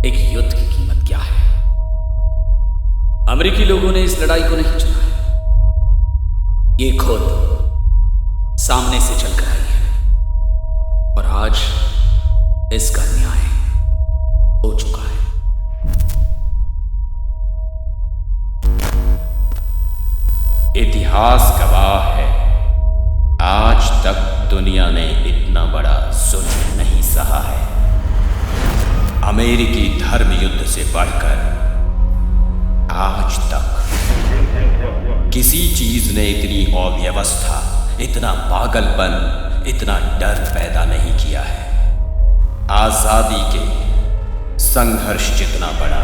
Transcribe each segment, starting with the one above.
एक युद्ध की कीमत क्या है। अमेरिकी लोगों ने इस लड़ाई को नहीं चुना है, ये खुद सामने से चलकर आई है और आज इसका न्याय हो चुका है। इतिहास गवाह है, आज तक दुनिया ने इतना बड़ा जुल्म नहीं सहा है। अमेरिकी धर्म युद्ध से बढ़कर आज तक किसी चीज ने इतनी अव्यवस्था, इतना पागलपन, इतना डर पैदा नहीं किया है। आजादी के संघर्ष जितना बड़ा,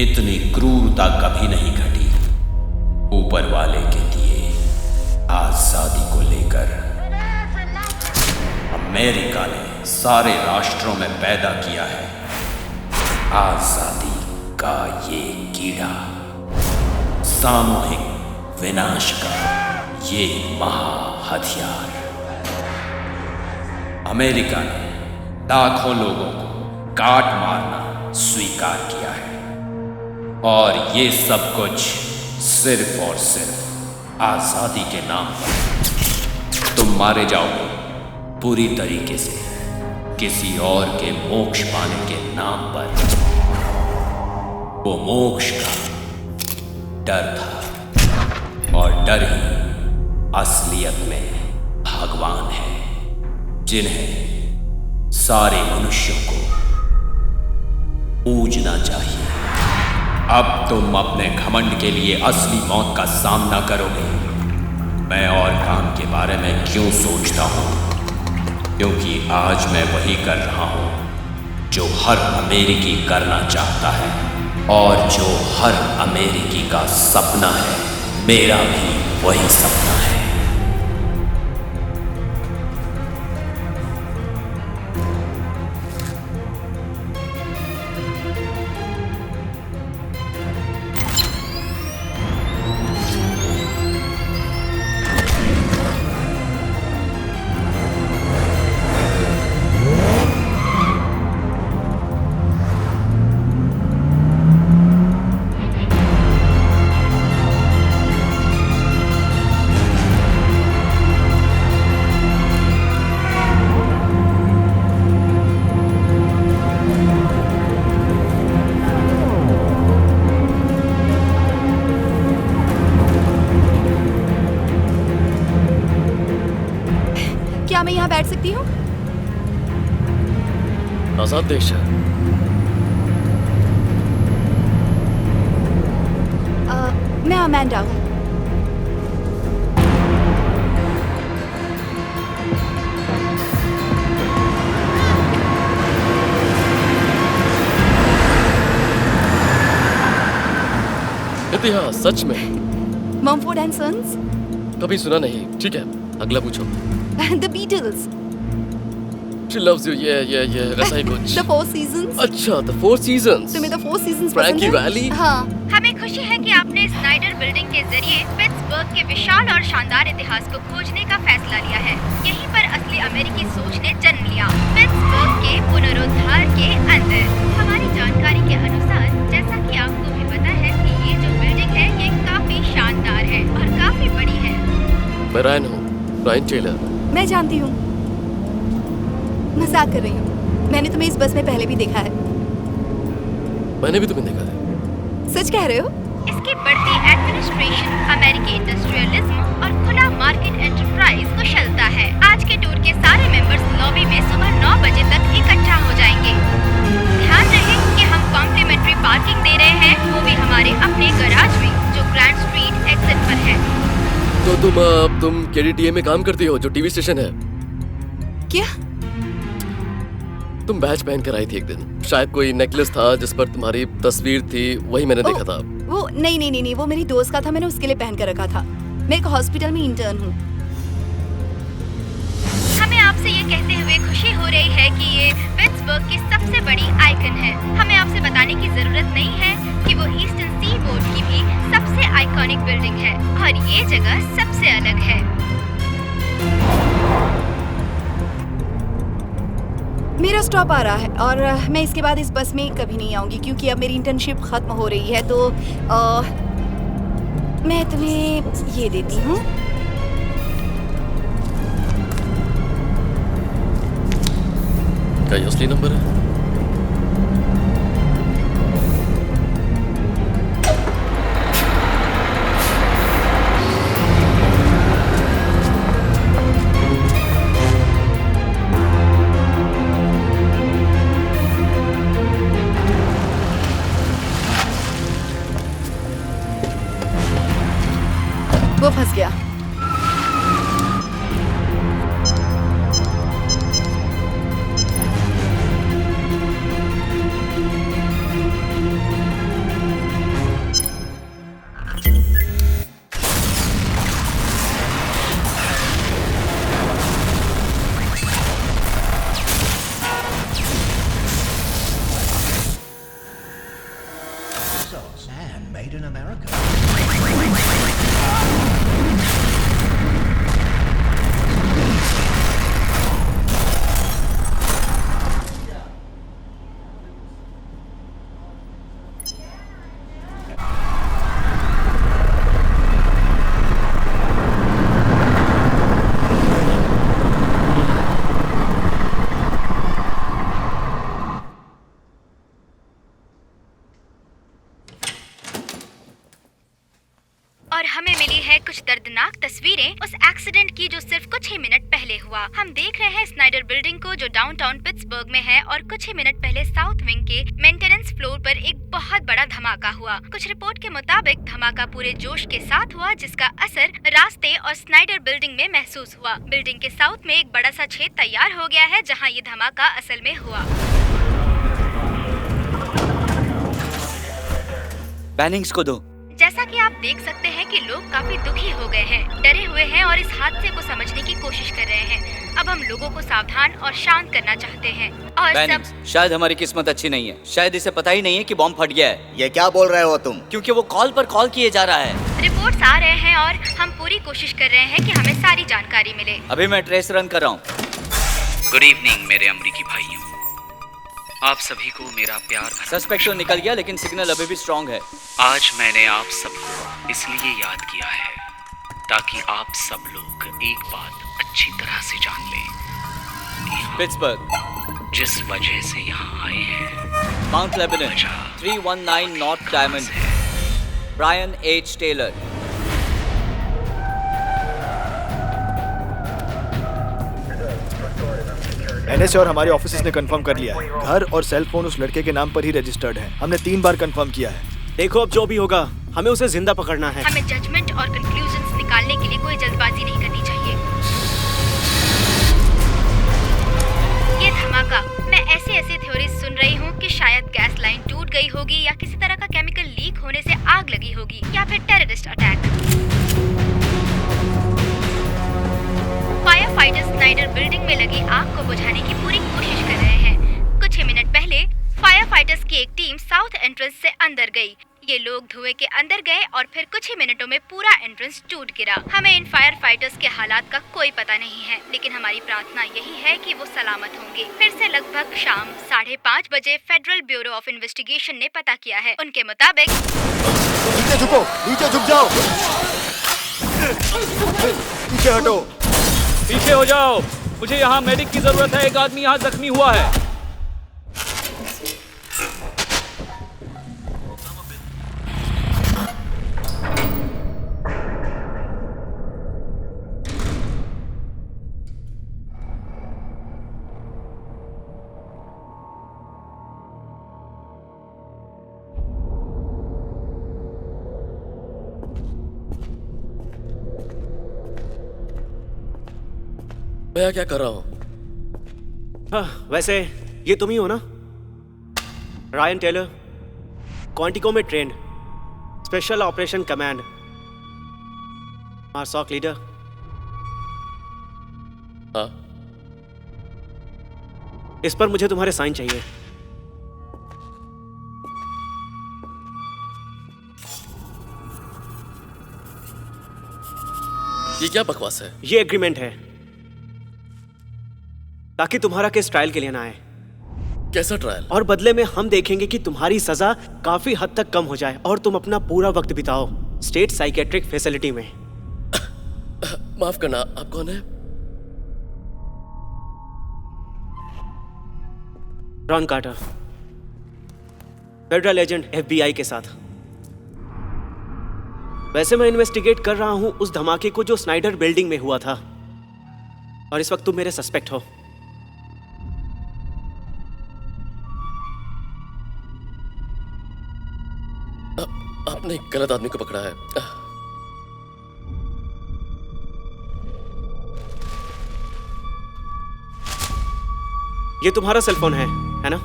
इतनी क्रूरता कभी नहीं घटी। ऊपर वाले के दिए आजादी को लेकर अमेरिका ने सारे राष्ट्रों में पैदा किया है आजादी का ये कीड़ा, सामूहिक विनाश का ये महाहथियार। अमेरिका ने लाखों लोगों को काट मारना स्वीकार किया है और ये सब कुछ सिर्फ और सिर्फ आजादी के नाम पर। तुम मारे जाओगे पूरी तरीके से किसी और के मोक्ष पाने के नाम पर। वो मोक्ष का डर था और डर ही असलियत में भगवान है, जिन्हें सारे मनुष्यों को पूजना चाहिए। अब तुम अपने घमंड के लिए असली मौत का सामना करोगे। मैं और काम के बारे में क्यों सोचता हूं? क्योंकि आज मैं वही कर रहा हूं जो हर अमेरिकी करना चाहता है और जो हर अमेरिकी का सपना है। मेरा भी वही सपना है। क्या मैं यहाँ बैठ सकती हूँ? आजाद देश है। मैं अमेंडा हूँ। इतिहास सच में मम्फोर्ड एंड सन्स? कभी सुना नहीं। ठीक है, अगला पूछो। The Beatles. She loves you, yeah, ऐसा ही कुछ। The Four Seasons. अच्छा, The Four Seasons. तुम्हें The Four Seasons Frankie पसंद है? Valli? हाँ। हमें खुशी है कि आपने स्नाइडर बिल्डिंग के जरिए पिट्सबर्ग के विशाल और शानदार इतिहास को खोजने का फैसला लिया है। यहीं पर असली अमेरिकी सोच ने जन्म लिया, पिट्सबर्ग के पुनरुद्धार के अंदर। हमारी जानकारी के अनुसार, जैसा कि आपको भी पता है कि ये जो बिल्डिंग है ये काफी शानदार है और काफी बड़ी है। मैं रायन हूँ, रायन टेलर। मैं जानती हूँ, मजाक कर रही हूँ। मैंने तुम्हें इस बस में पहले भी देखा है। मैंने भी तुम्हें देखा है। सच कह रहे हो? इसकी बढ़ती एडमिनिस्ट्रेशन, अमेरिकी इंडस्ट्रियलिज्म और खुला मार्केट एंटरप्राइज को चलता है। आज के टूर के सारे मेंबर्स लॉबी में सुबह 9 बजे तक इकट्ठा हो जाएंगे। ध्यान रहे कि हम कॉम्प्लीमेंट्री पार्किंग दे रहे हैं, वो भी हमारे अपने गैराज में, जो ग्रैंड स्ट्रीट एग्जिट पर है। तो तुम KDTA में काम करती हो, जो टीवी स्टेशन है। क्या? तुम बैच पहन कर आई थी एक दिन। शायद कोई नेकलेस था जिस पर तुम्हारी तस्वीर थी, वही मैंने देखा था। वो नहीं, वो मेरी दोस्त का था, मैंने उसके लिए पहन कर रखा था। मैं एक हॉस्पिटल में इंटर्न हूँ। हमें आपसे ये कहते हुए खुशी हो रही है कि ये पिट्सबर्ग की सबसे बड़ी आइकन है। हमें आपसे बताने की जरूरत नहीं है कि वो ईस्टर्न सी बोर्ड की भी सबसे आइकॉनिक बिल्डिंग है और ये जगह सबसे अलग है। मेरा स्टॉप आ रहा है और मैं इसके बाद इस बस में कभी नहीं आऊंगी क्योंकि अब मेरी इंटर्नशिप खत्म हो रही है। तो मैं तुम्हें ये देती हूँ। क्या ये असली नंबर है? वो फंस गया। Sand made in America. और हमें मिली है कुछ दर्दनाक तस्वीरें उस एक्सीडेंट की जो सिर्फ कुछ ही मिनट पहले हुआ। हम देख रहे हैं स्नाइडर बिल्डिंग को जो डाउनटाउन पिट्सबर्ग में है और कुछ ही मिनट पहले साउथ विंग के मेंटेनेंस फ्लोर पर एक बहुत बड़ा धमाका हुआ। कुछ रिपोर्ट के मुताबिक धमाका पूरे जोश के साथ हुआ जिसका असर रास्ते और स्नाइडर बिल्डिंग में महसूस हुआ। बिल्डिंग के साउथ में एक बड़ा सा छेद तैयार हो गया है जहाँ ये धमाका असल में हुआ। बैनिंग्स को दो। जैसा कि आप देख सकते हैं कि लोग काफी दुखी हो गए हैं, डरे हुए हैं और इस हादसे को समझने की कोशिश कर रहे हैं। अब हम लोगों को सावधान और शांत करना चाहते हैं और बैनिंग्स, शायद हमारी किस्मत अच्छी नहीं है। शायद इसे पता ही नहीं है कि बॉम्ब फट गया है। ये क्या बोल रहे हो तुम? क्योंकि वो कॉल पर कॉल किए जा रहा है। रिपोर्ट्स आ रहे हैं और हम पूरी कोशिश कर रहे हैं कि हमें सारी जानकारी मिले। अभी मैं ट्रेस रन कर रहा हूँ। गुड इवनिंग मेरे अमरीकी भाइयों, आप सभी को मेरा प्यार भरा सस्पेक्ट तो निकल गया लेकिन सिग्नल अभी भी स्ट्रांग है। आज मैंने आप सबको इसलिए याद किया है ताकि आप सब लोग एक बात अच्छी तरह से जान लें। पिट्सबर्ग, जिस वजह से यहाँ आए हैं, Mount Lebanon, 319 north diamond, Brian H Taylor. NSA और हमारे ऑफिसर्स ने कंफर्म कर लिया है, घर और सेल फोन उस लड़के के नाम पर ही रजिस्टर्ड है। हमने 3 बार कंफर्म किया है। देखो अब जो भी होगा हमें उसे जिंदा पकड़ना है। हमें जजमेंट और कंक्लूजन्स निकालने के लिए कोई जल्दबाजी नहीं करनी चाहिए। ये धमाका, मैं ऐसे थ्योरीज सुन रही हूँ कि शायद गैस लाइन टूट गई होगी या किसी तरह का केमिकल लीक होने से आग लगी होगी या फिर terrorist attack. Fire fighters Snyder building में लगी आग को बुझाने की पूरी कोशिश कर रहे हैं। कुछ ही मिनट पहले फायर फाइटर्स की एक टीम साउथ एंट्रेंस से अंदर गई। ये लोग धुएं के अंदर गए और फिर कुछ ही मिनटों में पूरा एंट्रेंस टूट गिरा। हमें इन फायर फाइटर्स के हालात का कोई पता नहीं है, लेकिन हमारी प्रार्थना यही है कि वो सलामत होंगे। फिर से लगभग शाम 5:30 बजे फेडरल ब्यूरो ऑफ इन्वेस्टिगेशन ने पता किया है। उनके मुताबिक नीचे झुको, नीचे झुक जाओ, पीछे हटो, पीछे हो जाओ, मुझे यहाँ मेडिक की जरूरत है। एक आदमी यहाँ जख्मी हुआ है। मैं क्या कर रहा हूँ? हाँ, वैसे ये तुम ही हो ना? रायन टेलर, क्वांटिको में trained, special operation command, MARSOC leader. हाँ, इस पर मुझे तुम्हारे साइन चाहिए। ये क्या बकवास है? ये एग्रीमेंट है। ताकि तुम्हारा केस ट्रायल के लिए ना आए। कैसा ट्रायल? और बदले में हम देखेंगे कि तुम्हारी सजा काफी हद तक कम हो जाए और तुम अपना पूरा वक्त बिताओ स्टेट साइकेट्रिक फैसिलिटी में। माफ करना, आप कौन है? Ron Carter, federal agent FBI के साथ। वैसे मैं इन्वेस्टिगेट कर रहा हूं उस धमाके को जो स्नाइडर बिल्डिंग में हुआ था, और इस वक्त तुम मेरे सस्पेक्ट हो। आपने गलत आदमी को पकड़ा है। ये तुम्हारा सेलफोन है ना?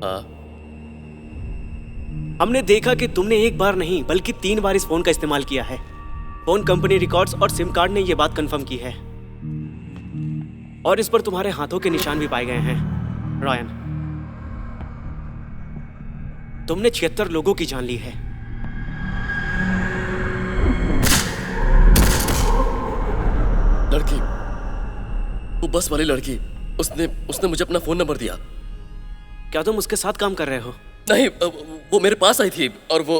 हाँ। हमने देखा कि तुमने एक बार नहीं बल्कि 3 बार इस फोन का इस्तेमाल किया है। फोन कंपनी रिकॉर्ड्स और सिम कार्ड ने यह बात कंफर्म की है, और इस पर तुम्हारे हाथों के निशान भी पाए गए हैं। रायन, तुमने 76 लोगों की जान ली है। लड़की, वो बस वाली लड़की, उसने मुझे अपना फोन नंबर दिया। क्या तुम उसके साथ काम कर रहे हो? नहीं, वो मेरे पास आई थी और वो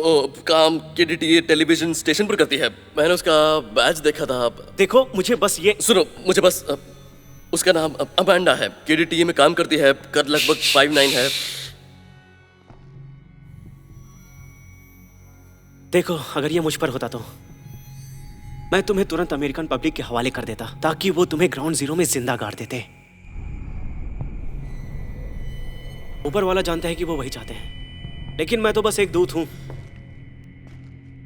काम KDTA टेलीविजन स्टेशन पर करती है। मैंने उसका बैच देखा था। देखो, मुझे बस ये सुनो, मुझे बस उसका नाम अमांडा है, KDTA में काम करती है, कद लगभग 5'9" है। देखो, अगर ये मुझ पर होता तो मैं तुम्हें तुरंत अमेरिकन पब्लिक के हवाले कर देता ताकि वो तुम्हें ग्राउंड जीरो में जिंदा गाड़ देते। ऊपर वाला जानता है कि वो वही चाहते हैं, लेकिन मैं तो बस एक दूत हूं,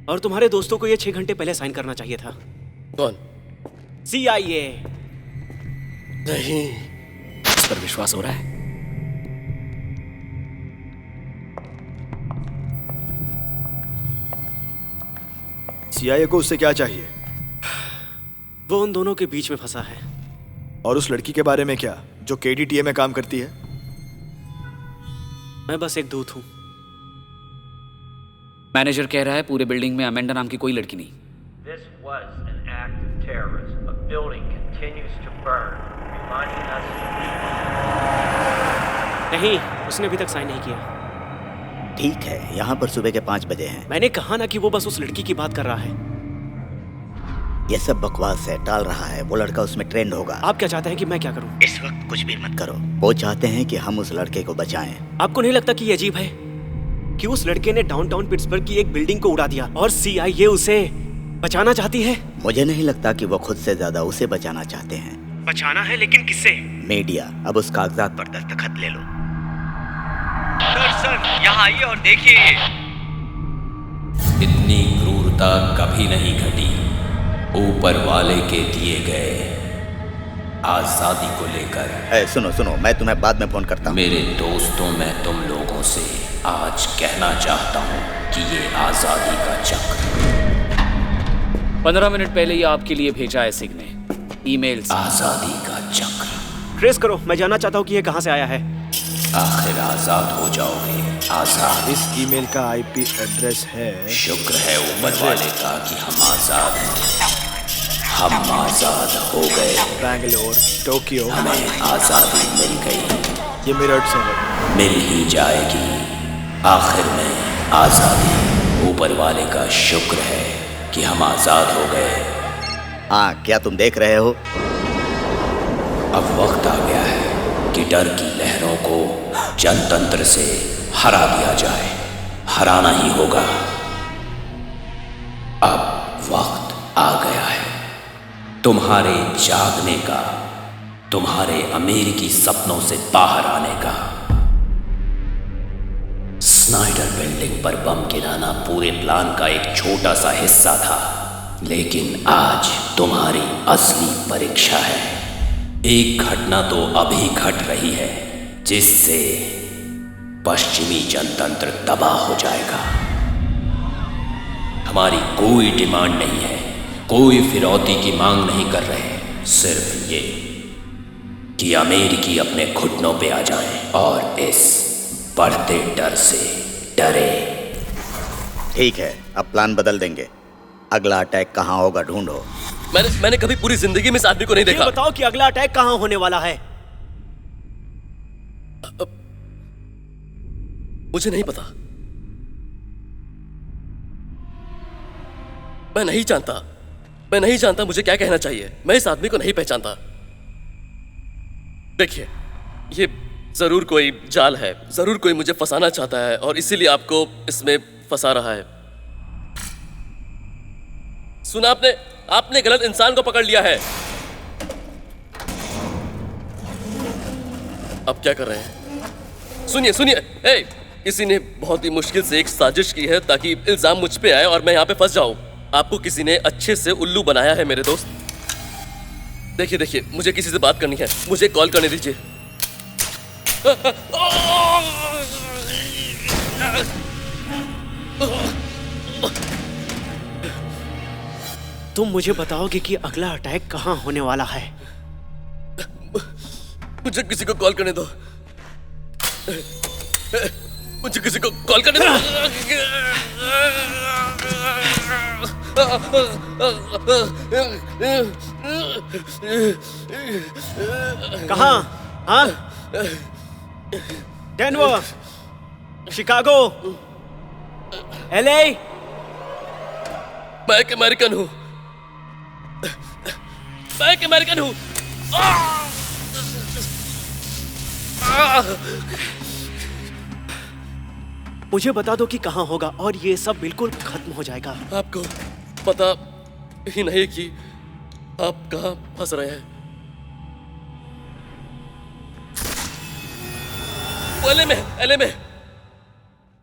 और तुम्हारे दोस्तों को ये 6 घंटे पहले साइन करना चाहिए था। कौन? CIA। नहीं, इस पर विश्वास हो रहा है? CIA को उससे क्या चाहिए? वो उन दोनों के बीच में फंसा है। और उस लड़की के बारे में क्या, जो KDTA में काम करती है? मैं बस एक दूत हूं। मैनेजर कह रहा है पूरे बिल्डिंग में अमेंडा नाम की कोई लड़की नहीं। This was an act of terrorism. A building continues to burn, reminding us. नहीं, उसने अभी तक साइन नहीं किया। ठीक है, यहाँ पर सुबह के 5 बजे हैं। मैंने कहा ना कि वो बस उस लड़की की बात कर रहा है। ये सब बकवास है, टाल रहा है। वो लड़का उसमें ट्रेंड होगा। आप क्या चाहते हैं कि मैं क्या करूं? इस वक्त कुछ भी मत करो। वो चाहते हैं कि हम उस लड़के को बचाएं। आपको नहीं लगता कि ये अजीब है कि उस लड़के ने डाउनटाउन पिट्सबर्ग की एक बिल्डिंग को उड़ा दिया और CIA उसे बचाना चाहती है? मुझे नहीं लगता कि वो खुद से ज्यादा उसे बचाना चाहते हैं। बचाना है, लेकिन किससे? मीडिया। अब उस कागजात पर दस्तखत ले लो। सर, यहाँ आइए और देखिए। इतनी क्रूरता कभी नहीं घटी ऊपर वाले के दिए गए आजादी को लेकर। सुनो, मैं तुम्हें बाद में फोन करता हूँ। मेरे दोस्तों, मैं तुम लोगों से आज कहना चाहता हूँ कि ये आजादी का चक्र 15 मिनट पहले ही आपके लिए भेजा है सिग ने, ईमेल से। आजादी का चक्र ट्रेस करो। मैं जानना चाहता हूँ कि ये कहाँ से आया है। आखिर आजाद हो जाओगे। आजाद। इस ईमेल का IP एड्रेस है। शुक्र है ऊपर वाले का कि हम आजाद हैं। हम आजाद हो गए। बैंगलोर, टोक्यो, हमें आजादी मिल गई। ये मेरठ से है। मिल ही जाएगी आखिर में आजादी। ऊपर वाले का शुक्र है कि हम आजाद हो गए। हाँ, क्या तुम देख रहे हो? अब वक्त आ गया है कि डर की लहरों को जनतंत्र से हरा दिया जाए। हराना ही होगा। अब वक्त आ गया है तुम्हारे जागने का, तुम्हारे अमेरिकी सपनों से बाहर आने का। स्नाइडर बिल्डिंग पर बम गिराना पूरे प्लान का एक छोटा सा हिस्सा था, लेकिन आज तुम्हारी असली परीक्षा है। एक घटना तो अभी घट रही है जिससे पश्चिमी जनतंत्र तबाह हो जाएगा। हमारी कोई डिमांड नहीं है, कोई फिरौती की मांग नहीं कर रहे, सिर्फ ये कि अमेरिकी अपने घुटनों पे आ जाएं और इस बढ़ते डर से डरे। ठीक है, अब प्लान बदल देंगे। अगला अटैक कहाँ होगा ढूंढो। मैंने कभी पूरी जिंदगी में इस आदमी को नहीं देखा। ये बताओ कि अगला अटैक कहाँ होने वाला है? मुझे नहीं पता। मैं नहीं जानता मुझे क्या कहना चाहिए। मैं इस आदमी को नहीं पहचानता। देखिए, ये जरूर कोई जाल है, जरूर कोई मुझे फंसाना चाहता है और इसीलिए आपको इसमें फंसा रहा है। सुना आपने गलत इंसान को पकड़ लिया है। अब क्या कर रहे हैं? सुनिए, ए, किसी ने बहुत ही मुश्किल से एक साजिश की है ताकि इल्जाम मुझ पे आए और मैं यहां पे फंस जाऊं। आपको किसी ने अच्छे से उल्लू बनाया है मेरे दोस्त। देखिए, मुझे किसी से बात करनी है। मुझे कॉल करने दीजिए। तुम मुझे बताओगे कि अगला अटैक कहाँ होने वाला है? मुझे किसी को कॉल करने दो। मुझे किसी को कॉल करने दो। कहाँ? हाँ? Denver, Chicago, LA? मैं एक अमेरिकन हूँ। मुझे बता दो कि कहाँ होगा और ये सब बिल्कुल खत्म हो जाएगा। आपको पता ही नहीं कि आप कहाँ फंस रहे हैं। LA में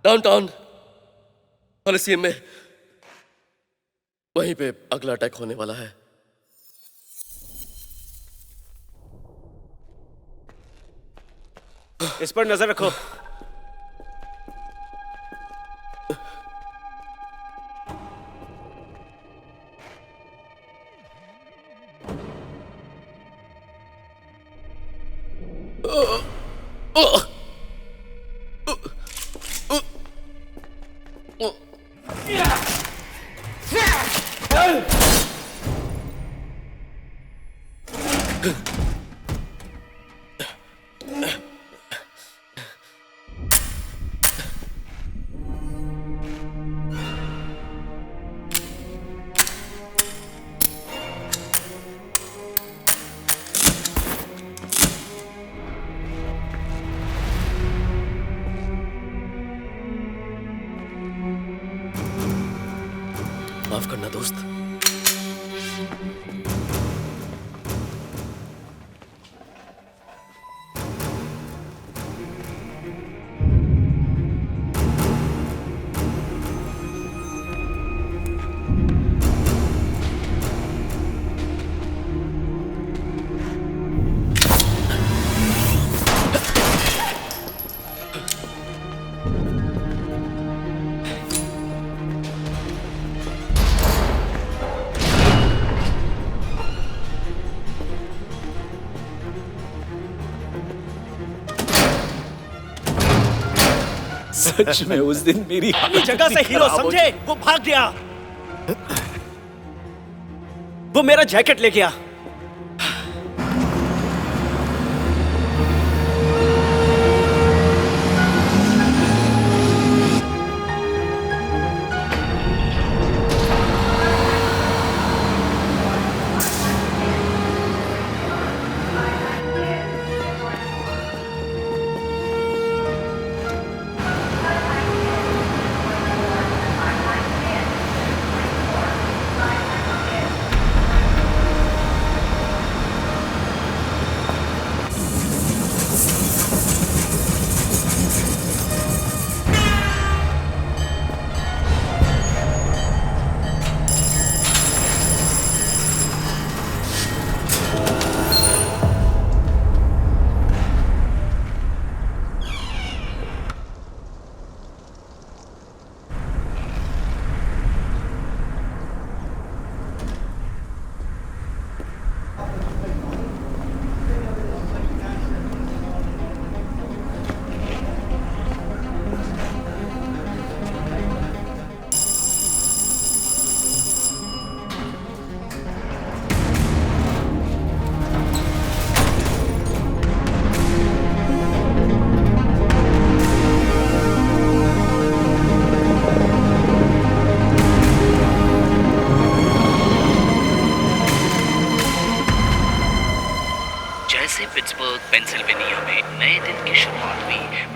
डाउनटाउन कॉलिसियम में, वहीं पे अगला अटैक होने वाला है। इस पर नजर रखो। माफ करना दोस्त। सच में उस दिन मेरी अपनी जगह से हीरो समझे, वो भाग गया। वो मेरा जैकेट ले गया।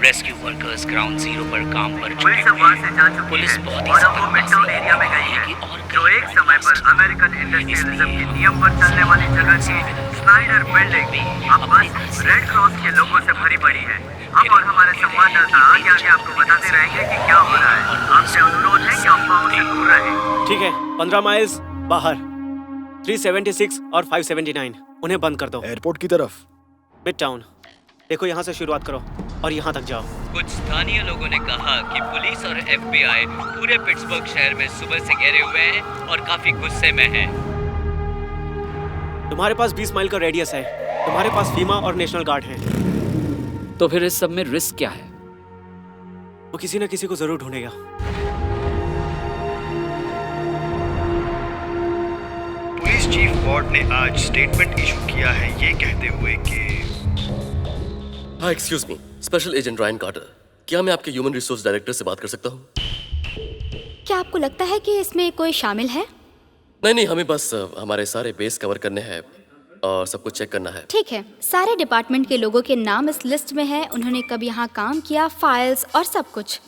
रेस्क्यू वर्कर्स ग्राउंड जीरो पर काम पर चुके पुलिस अब हुए वहां से जा हैं। चुकी पुलिस है बहुत ही और अब वो सतर्कता मिडटाउन से एरिया में गई है है कि और जो एक समय पर अमेरिकन इंडस्ट्रियलिज्म के नियम पर चलने वाली जगह की स्नाइडर बिल्डिंग अब बस रेड क्रॉस के लोगों से भरी पड़ी है। हम और हमारे संवाददाता आगे आगे आपको बताते रहेंगे कि क्या हो रहा है। आपसे अनुरोध है कि अफवाहों से दूर रहें। ठीक है, 15 माइल्स बाहर 376 और 579 उन्हें बंद कर दो। एयरपोर्ट की तरफ। Mid town. देखो यहाँ से शुरुआत करो और यहाँ तक जाओ। कुछ स्थानीय लोगों ने कहा कि पुलिस और FBI पूरे पिट्सबर्ग शहर में सुबह से घेरे हुए हैं और काफी गुस्से में हैं। तुम्हारे पास 20 माइल का रेडियस है। तुम्हारे पास फीमा और नेशनल गार्ड हैं। तो फिर इस सब में रिस्क क्या है? वो किसी न किसी को जरूर ढूंढेगा। पुलिस चीफ वॉर्ड ने आज स्टेटमेंट इशू किया है ये कहते हुए कि हाँ, excuse me, special agent Ryan Carter, क्या मैं आपके ह्यूमन रिसोर्स डायरेक्टर से बात कर सकता हूँ? क्या आपको लगता है कि इसमें कोई शामिल है? नहीं, हमें बस हमारे सारे बेस कवर करने हैं और सब कुछ चेक करना है। ठीक है, सारे डिपार्टमेंट के लोगों के नाम इस लिस्ट में हैं। उन्होंने कब यहाँ काम किया, फाइल्स और सब कुछ।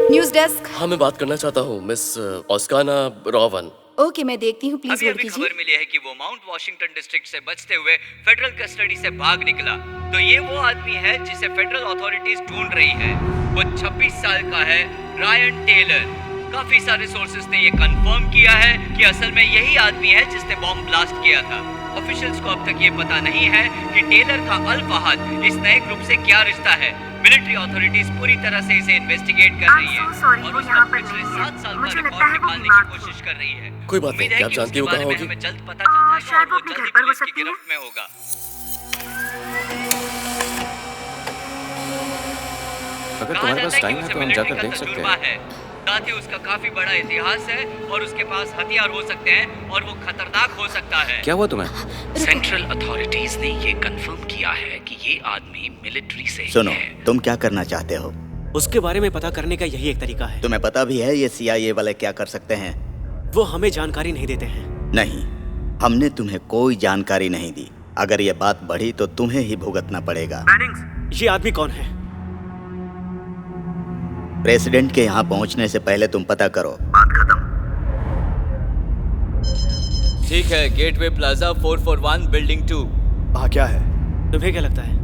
News desk. हाँ, मैं बात करना चाहता हूँ मिस ऑस्काना रॉवन। ओके, मैं देखती हूँ, प्लीज होल्ड अभी कीजिए। खबर मिली है कि वो माउंट वॉशिंगटन डिस्ट्रिक्ट से बचते हुए फेडरल कस्टडी से भाग निकला। तो ये वो आदमी है जिसे फेडरल अथॉरिटीज ढूंढ रही है। वो 26 साल का है, रायन टेलर। काफी सारे सोर्सेज ने ये कंफर्म किया है कि असल में यही आदमी है जिसने बॉम्ब ब्लास्ट किया था। ऑफिशियल्स को अब तक ये पता नहीं है कि टेलर का अल फहद इस नए ग्रुप से क्या रिश्ता है। मिलिट्री अथॉरिटीज पूरी तरह से इसे इन्वेस्टिगेट कर रही है और उसका पिछले 7 साल का रिकॉर्ड निकालने की कोशिश कर रही है। कोई बात नहीं, क्या आप जानती हो कहाँ होगी? हमें जल्द पता चल जाएगा और वो जल्द ही पुलिस की गिरफ्त में होगा। अगर तुम्हारे पास टाइम है तो हम जाकर देख सकते हैं। साथ ही उसका काफी बड़ा इतिहास है और उसके पास हथियार हो सकते हैं और वो खतरनाक हो सकता है। क्या हुआ तुम्हें? सेंट्रल अथॉरिटीज ने ये कंफर्म किया है कि ये आदमी मिलिट्री से सुनो, है। तुम क्या करना चाहते हो? उसके बारे में पता करने का यही एक तरीका है। तुम्हें पता भी है ये CIA वाले क्या कर सकते हैं? वो हमें जानकारी नहीं देते हैं। नहीं, हमने तुम्हें कोई जानकारी नहीं दी। अगर ये बात बढ़ी तो तुम्हें ही भुगतना पड़ेगा। ये आदमी कौन है? प्रेसिडेंट के यहाँ पहुँचने से पहले तुम पता करो। बात खत्म। ठीक है, गेटवे प्लाजा 441 बिल्डिंग 2। वहाँ क्या है? तुम्हें क्या लगता है?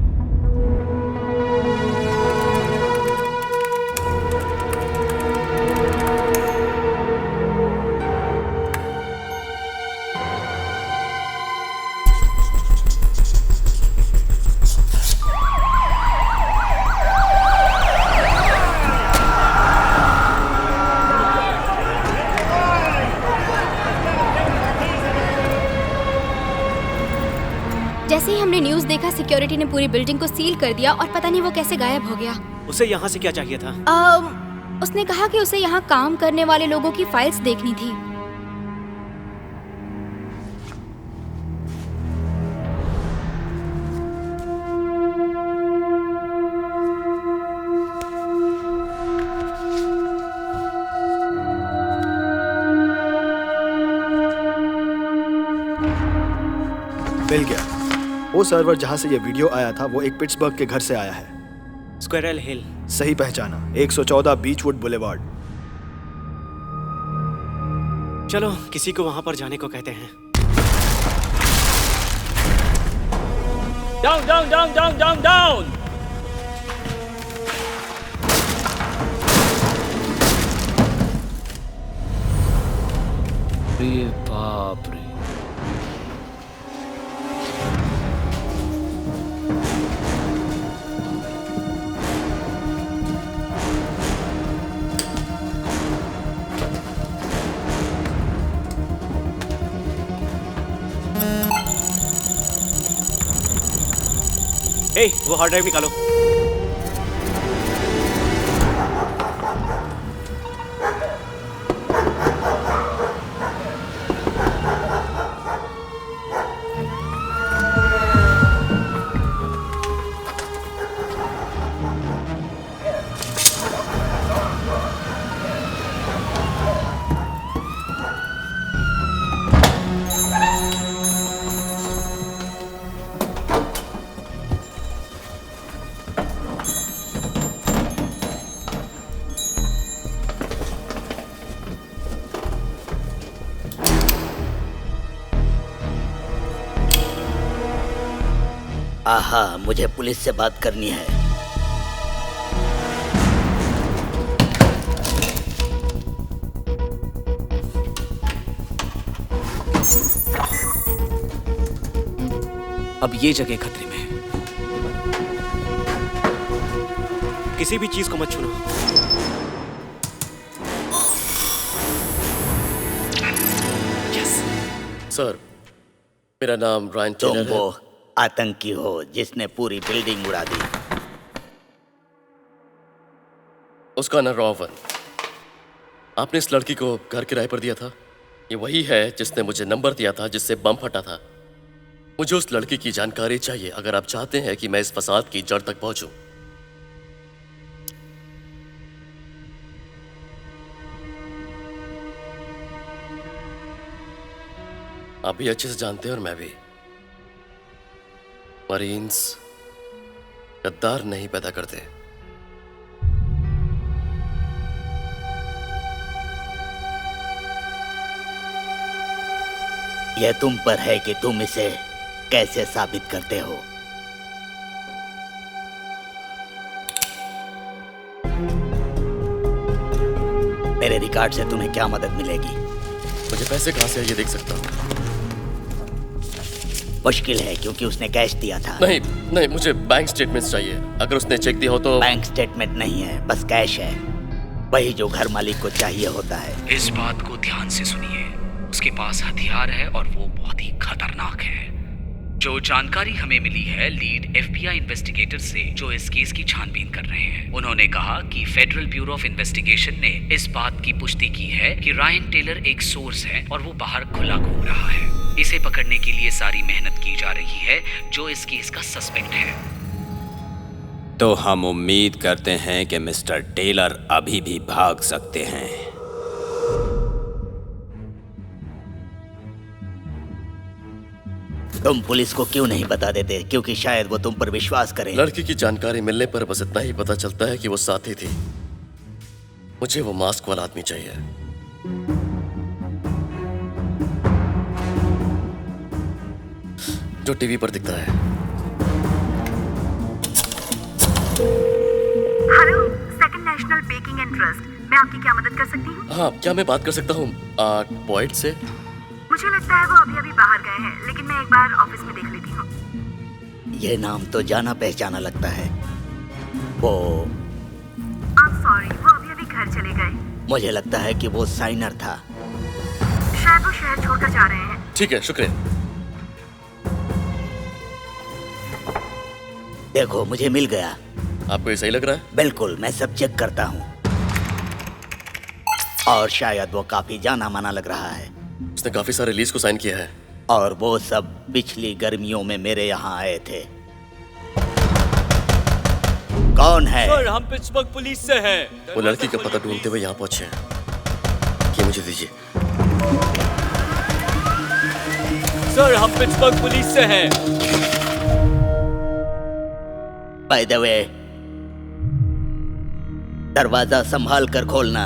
जैसे ही हमने न्यूज़ देखा, सिक्योरिटी ने पूरी बिल्डिंग को सील कर दिया और पता नहीं वो कैसे गायब हो गया। उसे यहाँ से क्या चाहिए था? उसने कहा कि उसे यहाँ काम करने वाले लोगों की फाइल्स देखनी थी। मिल गया। वो सर्वर जहाँ से ये वीडियो आया था वो एक पिट्सबर्ग के घर से आया है। स्क्वेरल हिल। सही पहचाना, 114 बीचवुड बुलेवार्ड। चलो किसी को वहां पर जाने को कहते हैं। Down down down down down down. बाप रे। हे, वो हार्ड ड्राइव निकालो। आहा, मुझे पुलिस से बात करनी है। अब ये जगह खतरे में है। किसी भी चीज को मत छूना। सर, मेरा नाम रायन टेलर तुम वो आतंकी हो जिसने पूरी बिल्डिंग उड़ा दी। उसका नाम रॉवन। आपने इस लड़की को घर किराए पर दिया था। ये वही है जिसने मुझे नंबर दिया था जिससे बम फटा था। मुझे उस लड़की की जानकारी चाहिए अगर आप चाहते हैं कि मैं इस फसाद की जड़ तक पहुंचूं। आप भी अच्छे से जानते हैं और मैं भी। मरीन्स गद्दार नहीं पैदा करते। यह तुम पर है कि तुम इसे कैसे साबित करते हो। मेरे रिकॉर्ड से तुम्हें क्या मदद मिलेगी? मुझे पैसे कहां से ये देख सकता हूं? मुश्किल है क्योंकि उसने कैश दिया था। नहीं, मुझे बैंक स्टेटमेंट्स चाहिए। अगर उसने चेक दिया हो तो। बैंक स्टेटमेंट नहीं है, बस कैश है, वही जो घर मालिक को चाहिए होता है। इस बात को ध्यान से सुनिए। उसके पास हथियार है और वो बहुत ही खतरनाक है। जो जानकारी हमें मिली है लीड FBI इन्वेस्टिगेटर से जो इस केस की छानबीन कर रहे हैं, उन्होंने कहा कि फेडरल ब्यूरो ऑफ इन्वेस्टिगेशन ने इस बात की पुष्टि की है कि रायन टेलर एक सोर्स है और वो बाहर खुला घूम रहा है। इसे पकड़ने के लिए सारी मेहनत की जा रही है जो इस केस का सस्पेक्ट है। तो हम उम्मीद करते हैं कि मिस्टर टेलर अभी भी भाग सकते हैं। तुम पुलिस को क्यों नहीं बता देते? क्योंकि शायद वो तुम पर विश्वास करें। लड़की की जानकारी मिलने पर बस इतना ही पता चलता है कि वो साथी थी। मुझे वो मास्क वाला आदमी चाहिए। जो टीवी पर दिखता है। Hello, second national baking and trust. मैं आपकी क्या मदद कर सकती हूँ? हाँ, क्या मैं बात कर सकता हूँ पॉइंट से? मुझे लगता है वो अभी बाहर गए हैं, लेकिन मैं एक बार ऑफिस में देख लेती हूँ। ये नाम तो जाना पहचाना लगता है। वो सॉरी, वो अभी घर चले गए। मुझे लगता है कि वो साइनर था। शायद वो शहर छोड़कर जा रहे हैं। ठीक है, शुक्रिया। देखो, मुझे मिल गया। आपको ये सही लग रहा है? बिल्कुल, मैं सब चेक करता हूँ। और शायद वो काफी जाना माना लग रहा है। उसने काफी सारे लीज को साइन किया है। और वो सब पिछली गर्मियों में मेरे यहाँ आए थे। कौन है? सर, हम पिट्सबर्ग पुलिस से हैं। वो लड़की का पता ढूंढते हुए यहाँ पहुंचे हैं। ये मुझे दीजिए। सर, हम पिट्सबर्ग पुलिस से हैं। बाय द वे, दरवाजा संभाल कर खोलना।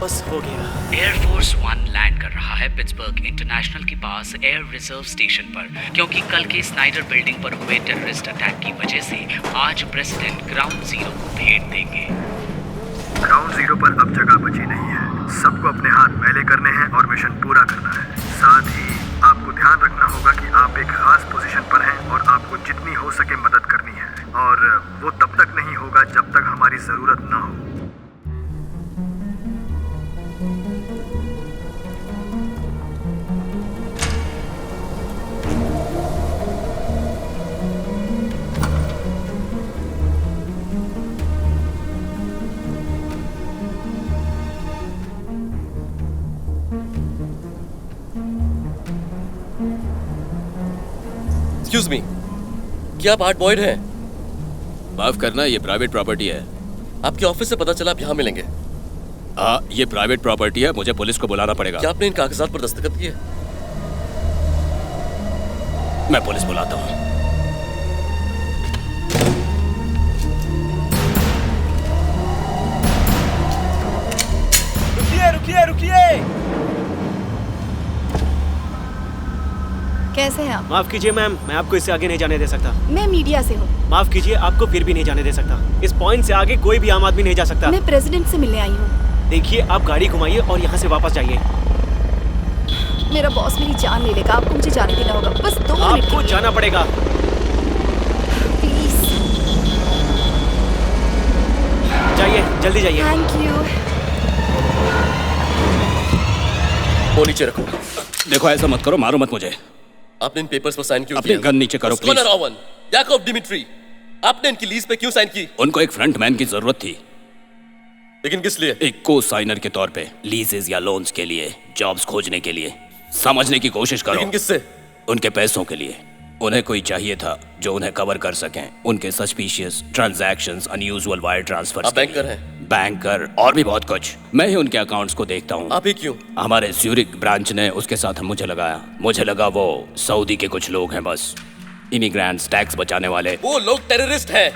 बस हो गया। एयरफोर्स 1 लैंड कर रहा है पिट्सबर्ग इंटरनेशनल के पास एयर रिजर्व स्टेशन पर, क्योंकि कल के स्नाइडर बिल्डिंग पर हुए टेररिस्ट अटैक की वजह से आज प्रेसिडेंट ग्राउंड जीरो को भेंट देंगे। ग्राउंड जीरो पर अब जगह बची नहीं है। सबको अपने हाथ मैले करने हैं और मिशन पूरा करना है। साथ ही आपको ध्यान रखना होगा कि आप एक खास पोजीशन पर हैं और आपको जितनी हो सके मदद करनी है, और वो तब तक नहीं होगा जब तक हमारी जरूरत ना हो। एक्सक्यूज मी, क्या आप आर्ट बॉयड हैं? माफ करना, ये प्राइवेट प्रॉपर्टी है। आपके ऑफिस से पता चला आप यहाँ मिलेंगे। हाँ, ये प्राइवेट प्रॉपर्टी है, मुझे पुलिस को बुलाना पड़ेगा। क्या आपने इन कागजात पर दस्तखत किए? मैं पुलिस बुलाता हूँ। रुकिए रुकिए रुकिए। कैसे हैं आप? माफ कीजिए मैम, मैं आपको इससे आगे नहीं जाने दे सकता। मैं मीडिया से हूँ। माफ कीजिए, आपको फिर भी नहीं जाने दे सकता। इस पॉइंट से आगे कोई भी आम आदमी नहीं जा सकता। मैं प्रेसिडेंट से मिलने आई हूँ। देखिए, आप गाड़ी घुमाइए और यहाँ से वापस जाइए। मेरा बॉस मेरी जान ले लेगा, आपको मुझे जाने देना होगा। बस 2 मिनट। आपको जाना पड़ेगा। प्लीज जाइए, जल्दी जाइए। Thank you. वो नीचे रखो। देखो, ऐसा मत करो, मारो मत मुझे। आपने इन पेपर्स पर साइन क्यों अपनी किया? गन नीचे करो, प्लीज। रावन, याकूब डिमिट्री, आपने इनकी लीज पे क्यों साइन की? उनको एक फ्रंटमैन की जरूरत थी। लेकिन किस लिए? एक को साइनर के तौर पे, लीजेस या लोन्स के लिए, जॉब्स खोजने के लिए। समझने की कोशिश करो। लेकिन किससे? उनके पैसों के लिए। उन्हें कोई चाहिए था जो उन्हें कवर कर सकें उनके suspicious transactions, unusual wire transfers. आप बैंकर हैं? बैंकर और भी बहुत कुछ। मैं ही उनके अकाउंट्स को देखता हूँ। आप ही क्यों? हमारे ज्यूरिक ब्रांच ने उसके साथ मुझे लगाया। मुझे लगा वो सऊदी के कुछ लोग हैं, बस इमिग्रेंट्स, टैक्स बचाने वाले। वो लोग टेररिस्ट हैं।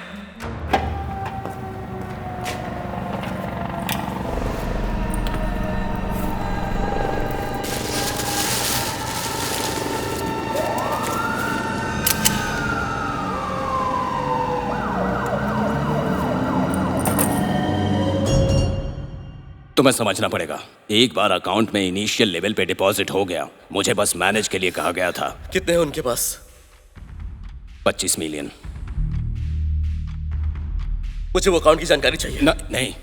तुम्हें समझना पड़ेगा, एक बार अकाउंट में इनिशियल लेवल पे डिपॉजिट हो गया, मुझे बस मैनेज के लिए कहा गया था। कितने हैं उनके पास? 25 मिलियन। मुझे वो अकाउंट की जानकारी चाहिए। नहीं।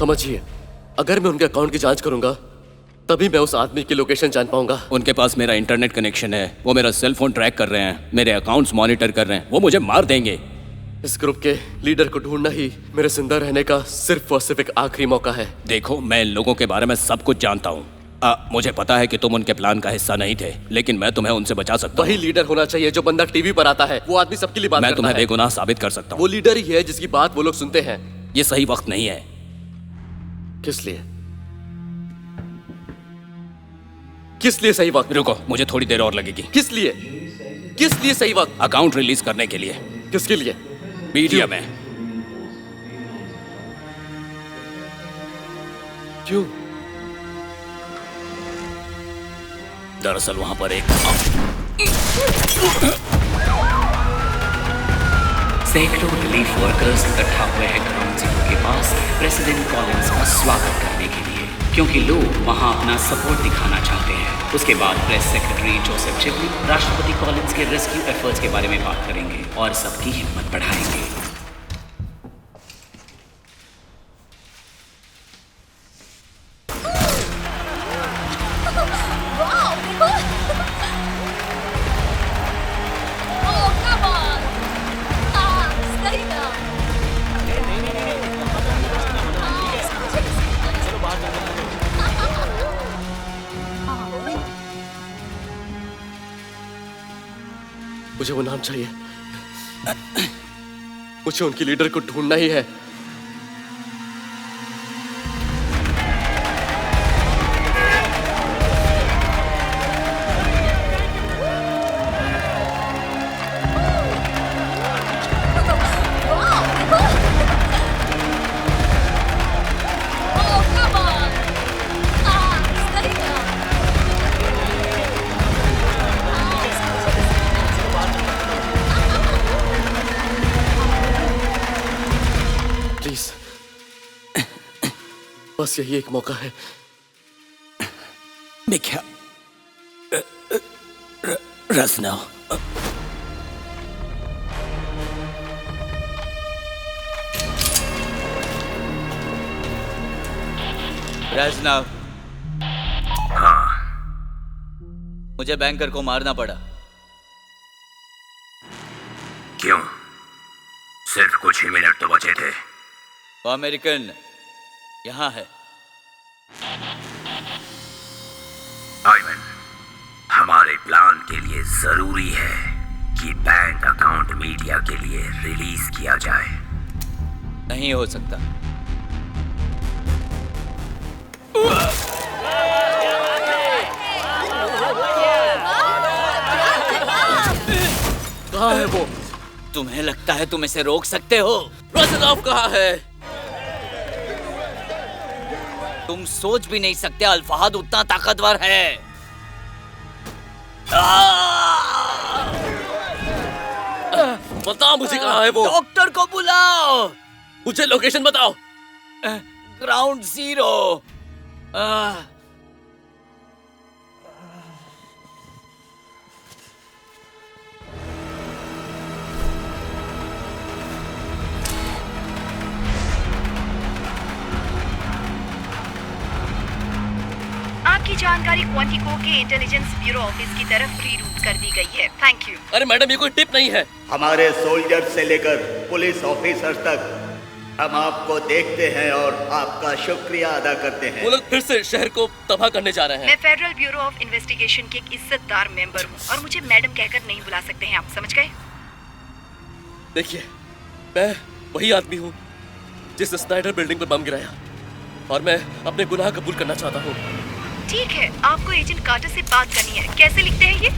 समझिए, अगर मैं उनके अकाउंट की जांच करूंगा तभी मैं उस आदमी की लोकेशन जान पाऊंगा। उनके पास मेरा इंटरनेट कनेक्शन है, वो मेरा सेल फोन ट्रैक कर रहे हैं, मेरे अकाउंट्स मॉनिटर कर रहे हैं, वो मुझे मार देंगे। इस ग्रुप के लीडर को ढूंढना ही मेरे जिंदा रहने का सिर्फ और सिर्फ एक आखिरी मौका है। देखो, मैं इन लोगों के बारे में सब कुछ जानता हूँ। मुझे पता है कि तुम उनके प्लान का हिस्सा नहीं थे, लेकिन मैं तुम्हें उनसे बचा सकता हूँ। वही लीडर होना चाहिए जो बंदा टीवी पर आता है। वो आदमी सबके लिए बात करता है। मैं तुम्हें बेगुनाह साबित कर सकता हूँ। वो लीडर ही है जिसकी बात वो लोग सुनते हैं। ये सही वक्त नहीं है। किस लिए? किस लिए सही वक्त? रुको, मुझे थोड़ी देर और लगेगी। किस लिए? किस लिए सही वक्त? अकाउंट रिलीज करने के लिए। किसके लिए? मीडिया में। क्यों? दरअसल वहां पर एक सैकड़ों रिलीफ वर्कर्स इकट्ठा हुए हैं ग्राउंड जीरो के पास प्रेसिडेंट कॉलिंस का स्वागत करने के लिए, क्योंकि लोग वहां अपना सपोर्ट दिखाना चाहते हैं। उसके बाद प्रेस सेक्रेटरी जोसेफ चिवली राष्ट्रपति कॉलिंस के रेस्क्यू एफर्ट्स के बारे में बात करेंगे और सबकी हिम्मत बढ़ाएंगे। मुझे वो नाम चाहिए। मुझे उनकी लीडर को ढूंढना ही है। बस यही एक मौका है। मिख्या रसना ब्रेजनव, हाँ, मुझे बैंकर को मारना पड़ा। क्यों? सिर्फ कुछ ही मिनट तो बचे थे। वो अमेरिकन यहाँ है। आइवन, हमारे प्लान के लिए जरूरी है कि बैंक अकाउंट मीडिया के लिए रिलीज किया जाए। नहीं हो सकता। कहाँ है वो? तुम्हें लगता है तुम इसे रोक सकते हो? ब्रेजनव कहाँ है? तुम सोच भी नहीं सकते अल-फहद उतना ताकतवर है। बताओ मुझे कहाँ है वो? डॉक्टर को बुलाओ। मुझे लोकेशन बताओ। Ground zero. आपकी जानकारी क्वांटिको के इंटेलिजेंस ब्यूरो ऑफिस की तरफ रीरूट कर दी गई है। Thank you. अरे मैडम, ये कोई टिप नहीं है। हमारे सोल्जर से लेकर पुलिस ऑफिसर तक हम आपको देखते हैं और आपका शुक्रिया अदा करते हैं। वो लोग फिर से शहर को तबाह करने जा रहे हैं। मैं फेडरल ब्यूरो ऑफ इन्वेस्टिगेशन की एक इज्जतदार मेंबर हूँ और मुझे मैडम कहकर नहीं बुला सकते हैं आप, समझ गए? देखिए, मैं वही आदमी हूँ जिस स्नाइडर बिल्डिंग पर बम गिराया और मैं अपने गुनाह कबूल करना चाहता हूँ। ठीक है, आपको एजेंट कार्टर से बात करनी है। कैसे लिखते हैं ये?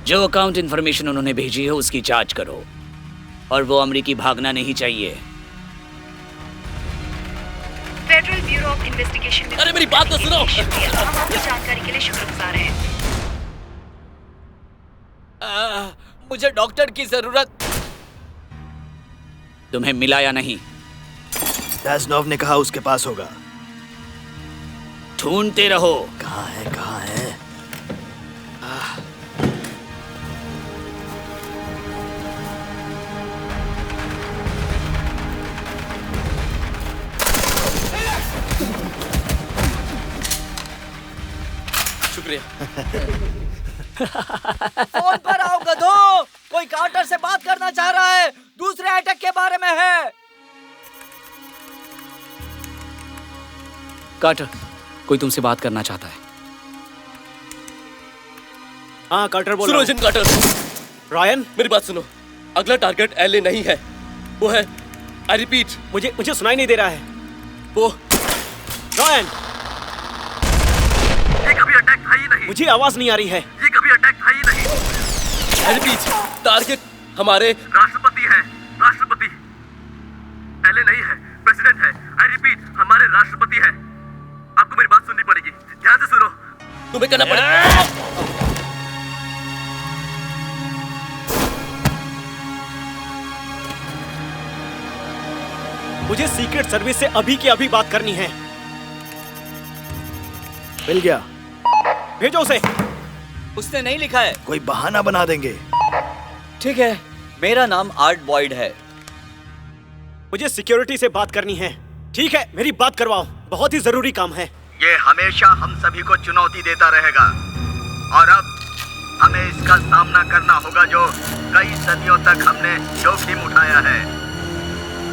जो अकाउंट इन्फॉर्मेशन उन्होंने भेजी है उसकी जांच करो और वो अमेरिकी भागना नहीं चाहिए। फेडरल ब्यूरो ऑफ इन्वेस्टिगेशन में अरे मेरी बात तो सुनो। हम आपकी जानकारी के लिए शुक्रगुजार हैं। मुझे डॉक्टर की जरूरत। तुम्हें मिला या नहीं? ब्रेजनव ने कहा उसके पास होगा। ढूंढते रहो। कहाँ है, कहाँ है? शुक्रिया। फोन पर आओ गधो, कोई कार्टर से बात करना चाह रहा है, दूसरे अटैक के बारे में है। कार्टर, कोई तुमसे बात करना चाहता है। हाँ कार्टर बोल सुनो रहा हूँ। Agent quarter. रायन, मेरी बात सुनो। अगला टारगेट एलए नहीं है, वो है, आई रिपीट, मुझे सुनाई नहीं दे रहा है। वो रायन, ये कभी अटैक था ही नहीं। मुझे आवाज नहीं आ रही है। ये कभी अटैक था ही नहीं। आई रिपीट, टारगेट हमारे राष्ट्रपति है, राष्ट्रपति। एलए नहीं है, प्रेसिडेंट है। आई रिपीट, हमारे राष्ट्रपति है। आपको मेरी बात सुननी पड़ेगी, ध्यान से सुनो। तुम्हें करना पड़ेगा। मुझे सीक्रेट सर्विस से अभी की अभी बात करनी है। मिल गया। भेजो उसे। उसने नहीं लिखा है। कोई बहाना बना देंगे। ठीक है, मेरा नाम आर्ट बॉयड है। मुझे सिक्योरिटी से बात करनी है। ठीक है, मेरी बात करवाओ, बहुत ही जरूरी काम है। ये हमेशा हम सभी को चुनौती देता रहेगा और अब हमें इसका सामना करना होगा जो कई सदियों तक हमने जोखिम उठाया है।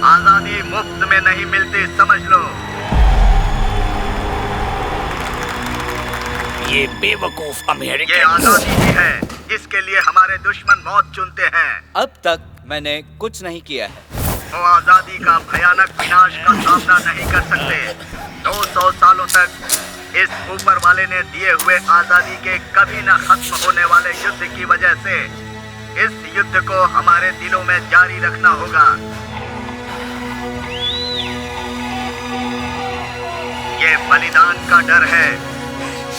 आजादी मुफ्त में नहीं मिलती, समझ लो। ये बेवकूफ अमेरिकन। ये आजादी ही है जिसके लिए हमारे दुश्मन मौत चुनते हैं। अब तक मैंने कुछ नहीं किया है। वो आजादी का भयानक विनाश का सामना नहीं कर सकते। 200 सालों तक इस ऊपर वाले ने दिए हुए आजादी के कभी न खत्म होने वाले युद्ध की वजह से इस युद्ध को हमारे दिलों में जारी रखना होगा। ये बलिदान का डर है,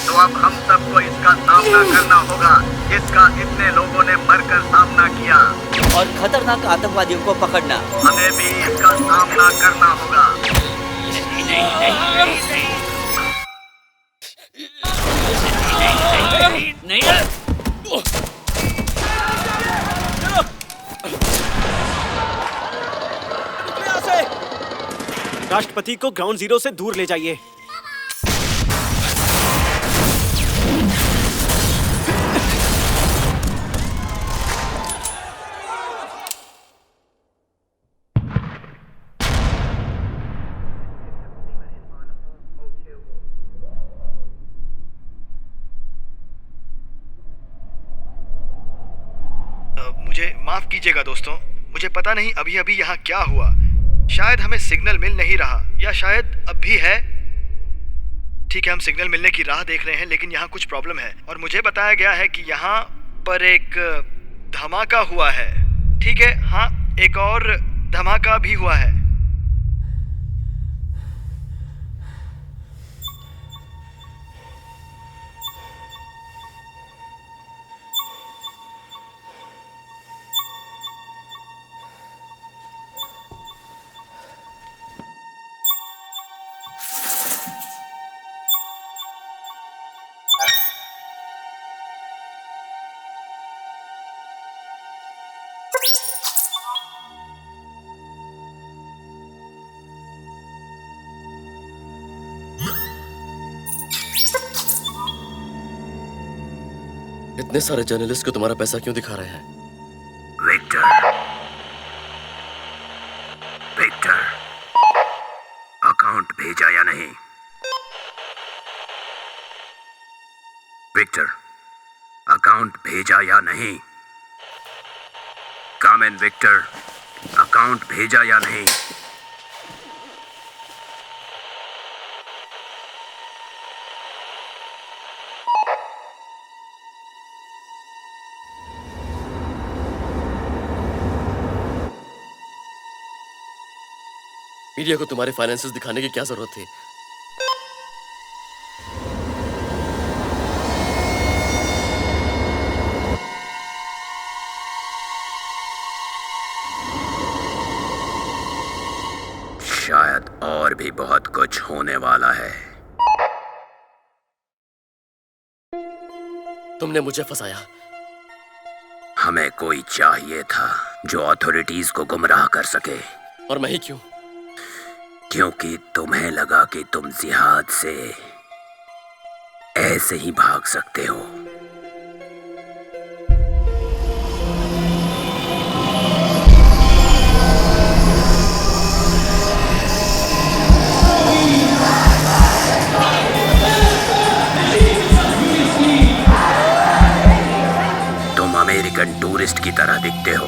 तो अब हम सबको इसका सामना करना होगा जिसका इतने लोगों ने मरकर सामना किया। और खतरनाक आतंकवादियों को पकड़ना। हमें भी इसका सामना करना होगा। प्रतीक को ग्राउंड जीरो से दूर ले जाइए। मुझे माफ कीजिएगा दोस्तों, मुझे पता नहीं अभी अभी यहाँ क्या हुआ। शायद हमें सिग्नल मिल नहीं रहा, या शायद अब भी है। ठीक है, हम सिग्नल मिलने की राह देख रहे हैं, लेकिन यहाँ कुछ प्रॉब्लम है और मुझे बताया गया है कि यहाँ पर एक धमाका हुआ है। ठीक है, हाँ, एक और धमाका भी हुआ है। इतने सारे जर्नलिस्ट को तुम्हारा पैसा क्यों दिखा रहे हैं? विक्टर, विक्टर, अकाउंट भेजा या नहीं? विक्टर, अकाउंट भेजा या नहीं? कम इन विक्टर, अकाउंट भेजा या नहीं? मीडिया को तुम्हारे फाइनेंसेस दिखाने की क्या जरूरत थी? शायद और भी बहुत कुछ होने वाला है। तुमने मुझे फंसाया। हमें कोई चाहिए था जो अथॉरिटीज को गुमराह कर सके। और मैं ही क्यों? क्योंकि तुम्हें लगा कि तुम जिहाद से ऐसे ही भाग सकते हो। तुम अमेरिकन टूरिस्ट की तरह दिखते हो,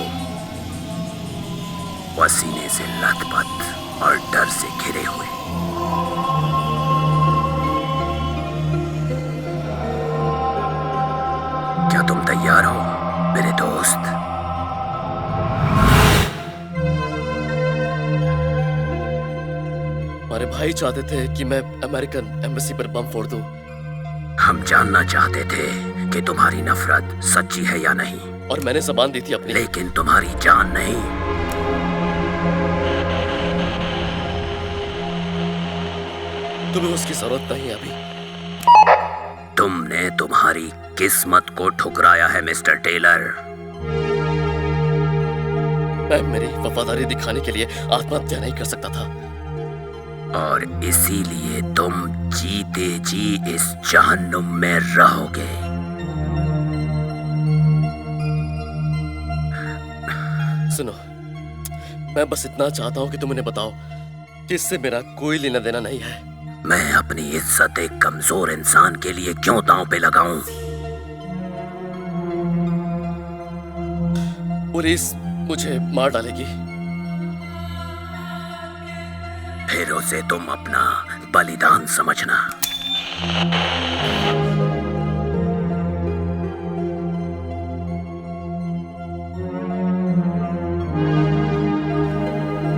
पसीने से लथपथ और डर से घिरे हुए। क्या तुम तैयार हो मेरे दोस्त? हमारे भाई चाहते थे कि मैं अमेरिकन एम्बेसी पर बम फोड़ दूं। हम जानना चाहते थे कि तुम्हारी नफरत सच्ची है या नहीं। और मैंने जबान दी थी अपनी। लेकिन तुम्हारी जान नहीं। तुम्हें उसकी जरूरत नहीं अभी। तुमने तुम्हारी किस्मत को ठुकराया है मिस्टर टेलर। मैं मेरी वफादारी दिखाने के लिए आत्महत्या नहीं कर सकता था। और इसीलिए तुम जीते जी इस जहन्नुम में रहोगे। सुनो, मैं बस इतना चाहता हूं कि तुम उन्हें बताओ कि इससे मेरा कोई लेना देना नहीं है। मैं अपनी इज्जत एक कमजोर इंसान के लिए क्यों दांव पे लगाऊं? पुलिस मुझे मार डालेगी। फिर उसे तुम अपना बलिदान समझना।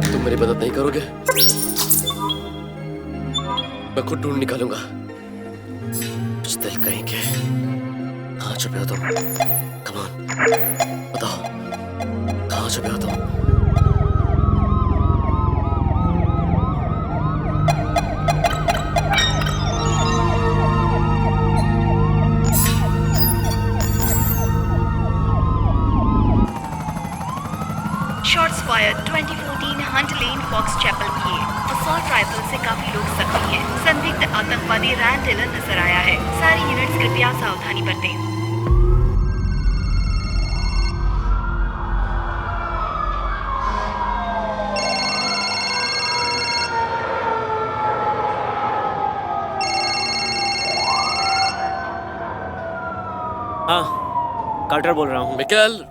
तुम मेरी मदद नहीं करोगे? मैं खुद ढूंढ निकालूंगा। दिल कहीं के। कहाँ छुपे हो तुम? कम ऑन, बताओ कहाँ छुपे हो तुम? Shots fired 2014 Hunt Lane, Fox Chapel, PA. Assault rifle से काफी लोग जख्मी हैं। संदिग्ध आतंकवादी रायन टेलर नजर आया है। सारी यूनिट्स कृपया सावधानी बरतें। हाँ, कार्टर बोल रहा हूँ। मिकेल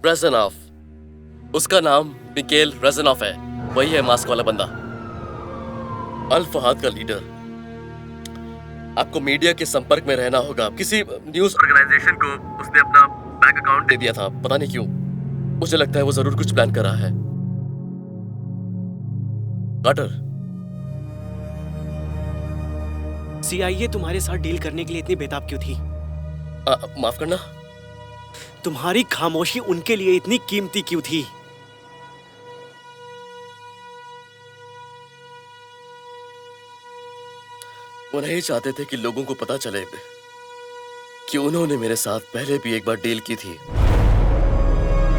रेजनॉफ। उसका नाम मिकेल रेजनॉफ है। वही है मास्क वाला बंदा, अल फहाद का लीडर। आपको मीडिया के संपर्क में रहना होगा। किसी न्यूज ऑर्गेनाइजेशन को उसने अपना बैंक अकाउंट दे दिया था, पता नहीं क्यों। मुझे लगता है वो जरूर कुछ प्लान कर रहा है। कार्टर, CIA तुम्हारे साथ डील करने के लिए इतनी बेताब क्यों थी? माफ करना। तुम्हारी खामोशी उनके लिए इतनी कीमती क्यों थी? वो नहीं चाहते थे कि लोगों को पता चले कि उन्होंने मेरे साथ पहले भी एक बार डील की थी।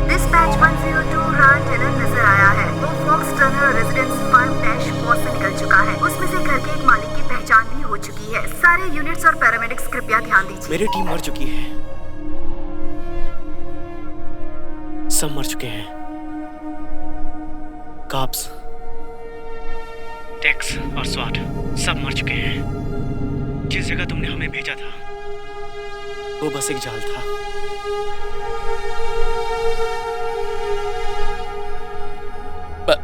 डिस्पैच 102 रायन टेलर नजर आया है। वो Fox Turner residence farm dash 4 से निकल चुका है। उसमें से घर के एक मालिक की पहचान भी हो चुकी है। सारे यूनिट्स और पैरामेडिक्स कृपया ध्यान दीजिए। मेरी टीम मर चुकी है, सब मर चुके हैं। काप्स, टेक्स और स्वाट सब मर चुके हैं। जिस जगह तुमने हमें भेजा था वो बस एक जाल था।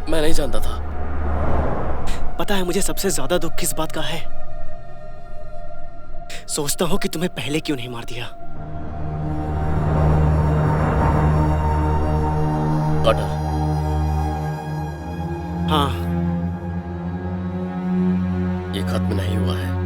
मैं नहीं जानता था। पता है मुझे सबसे ज्यादा दुख किस बात का है? सोचता हूं कि तुम्हें पहले क्यों नहीं मार दिया। कार्टर। हाँ, ये खत्म नहीं हुआ है।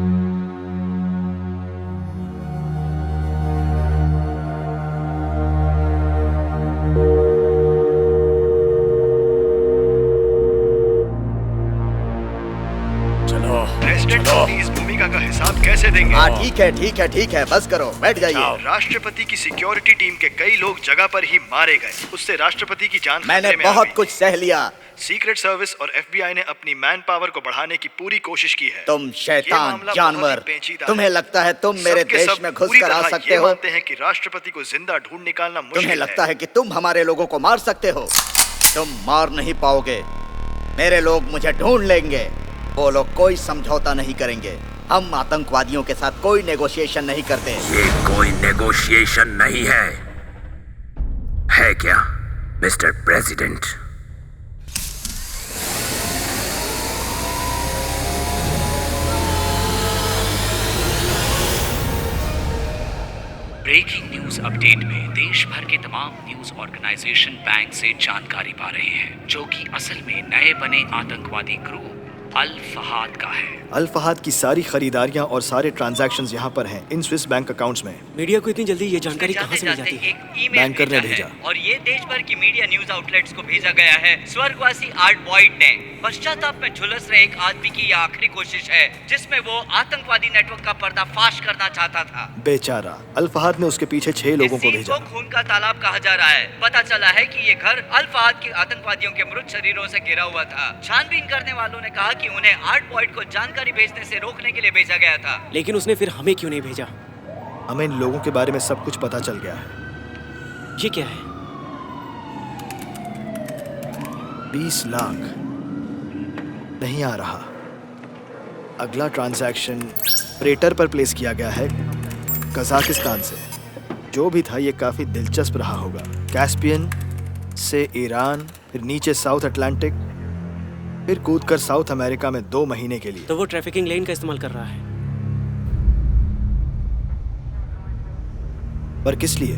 प्रेसिडेंट मोदी इस भूमिका का हिसाब कैसे देंगे? हाँ ठीक है, बस करो, बैठ जाइए। राष्ट्रपति की सिक्योरिटी टीम के कई लोग जगह पर ही मारे गए। उससे राष्ट्रपति की जान मैंने खतरे में आ बहुत गई। कुछ सह लिया। सीक्रेट सर्विस और FBI ने अपनी मैन पावर को बढ़ाने की पूरी कोशिश की है। तुम ये शैतान मामला जानवर, बहुत ही पेचीदा तुम्हें है। लगता है तुम मेरे सबके देश सब में घुस पूरी कर आ तरह सकते ये हो? मानते हैं कि राष्ट्रपति को जिंदा ढूंढ निकालना मुश्किल तुम्हें है। लगता है कि तुम हमारे लोगों को मार सकते हो? तुम मार नहीं पाओगे। मेरे लोग मुझे ढूंढ लेंगे। वो लोग कोई समझौता नहीं करेंगे। हम आतंकवादियों के साथ कोई नेगोशिएशन नहीं करते। ये कोई नेगोशिएशन नहीं है क्या mister president? Breaking news update में देश भर के तमाम न्यूज ऑर्गेनाइजेशन बैंक से जानकारी पा रहे हैं, जो कि असल में नए बने आतंकवादी ग्रुप अल फहाद का है। अल फहाद की सारी खरीदारियां और सारे ट्रांजैक्शंस यहाँ पर हैं इन स्विस बैंक अकाउंट्स में। मीडिया को इतनी जल्दी ये जानकारी कहाँ से मिल जाती है? बैंकर ने भेजा और ये देश भर की मीडिया न्यूज आउटलेट्स को भेजा गया है। स्वर्गवासी आर्ट बॉयड ने पश्चाताप में झुलस रहे एक आदमी की यह आखिरी कोशिश है जिसमें वो आतंकवादी नेटवर्क का पर्दाफाश करना चाहता था। बेचारा अल फहाद ने उसके पीछे 6 लोगों को भेजा। खून का तालाब कहा जा रहा है। पता चला है कि ये घर अल फहाद के आतंकवादियों के मृत शरीरों से घिरा हुआ था। छानबीन करने वालों ने कहा कि उन्हें आर्ट बॉयड को जानकारी भेजने से रोकने के लिए भेजा गया था। लेकिन उसने फिर हमें क्यों नहीं भेजा? हमें इन लोगों के बारे में सब कुछ पता चल गया है। ये क्या है? 20 लाख नहीं आ रहा। अगला ट्रांजैक्शन प्रेटर पर प्लेस किया गया है कजाकिस्तान से। जो भी था ये काफी दिलचस्प रहा होगा। कैस्पियन से ईरान, फिर नीचे साउथ अटलांटिक, फिर कूदकर साउथ अमेरिका में 2 महीने के लिए। तो वो ट्रैफिकिंग लेन का इस्तेमाल कर रहा है। पर किस लिए?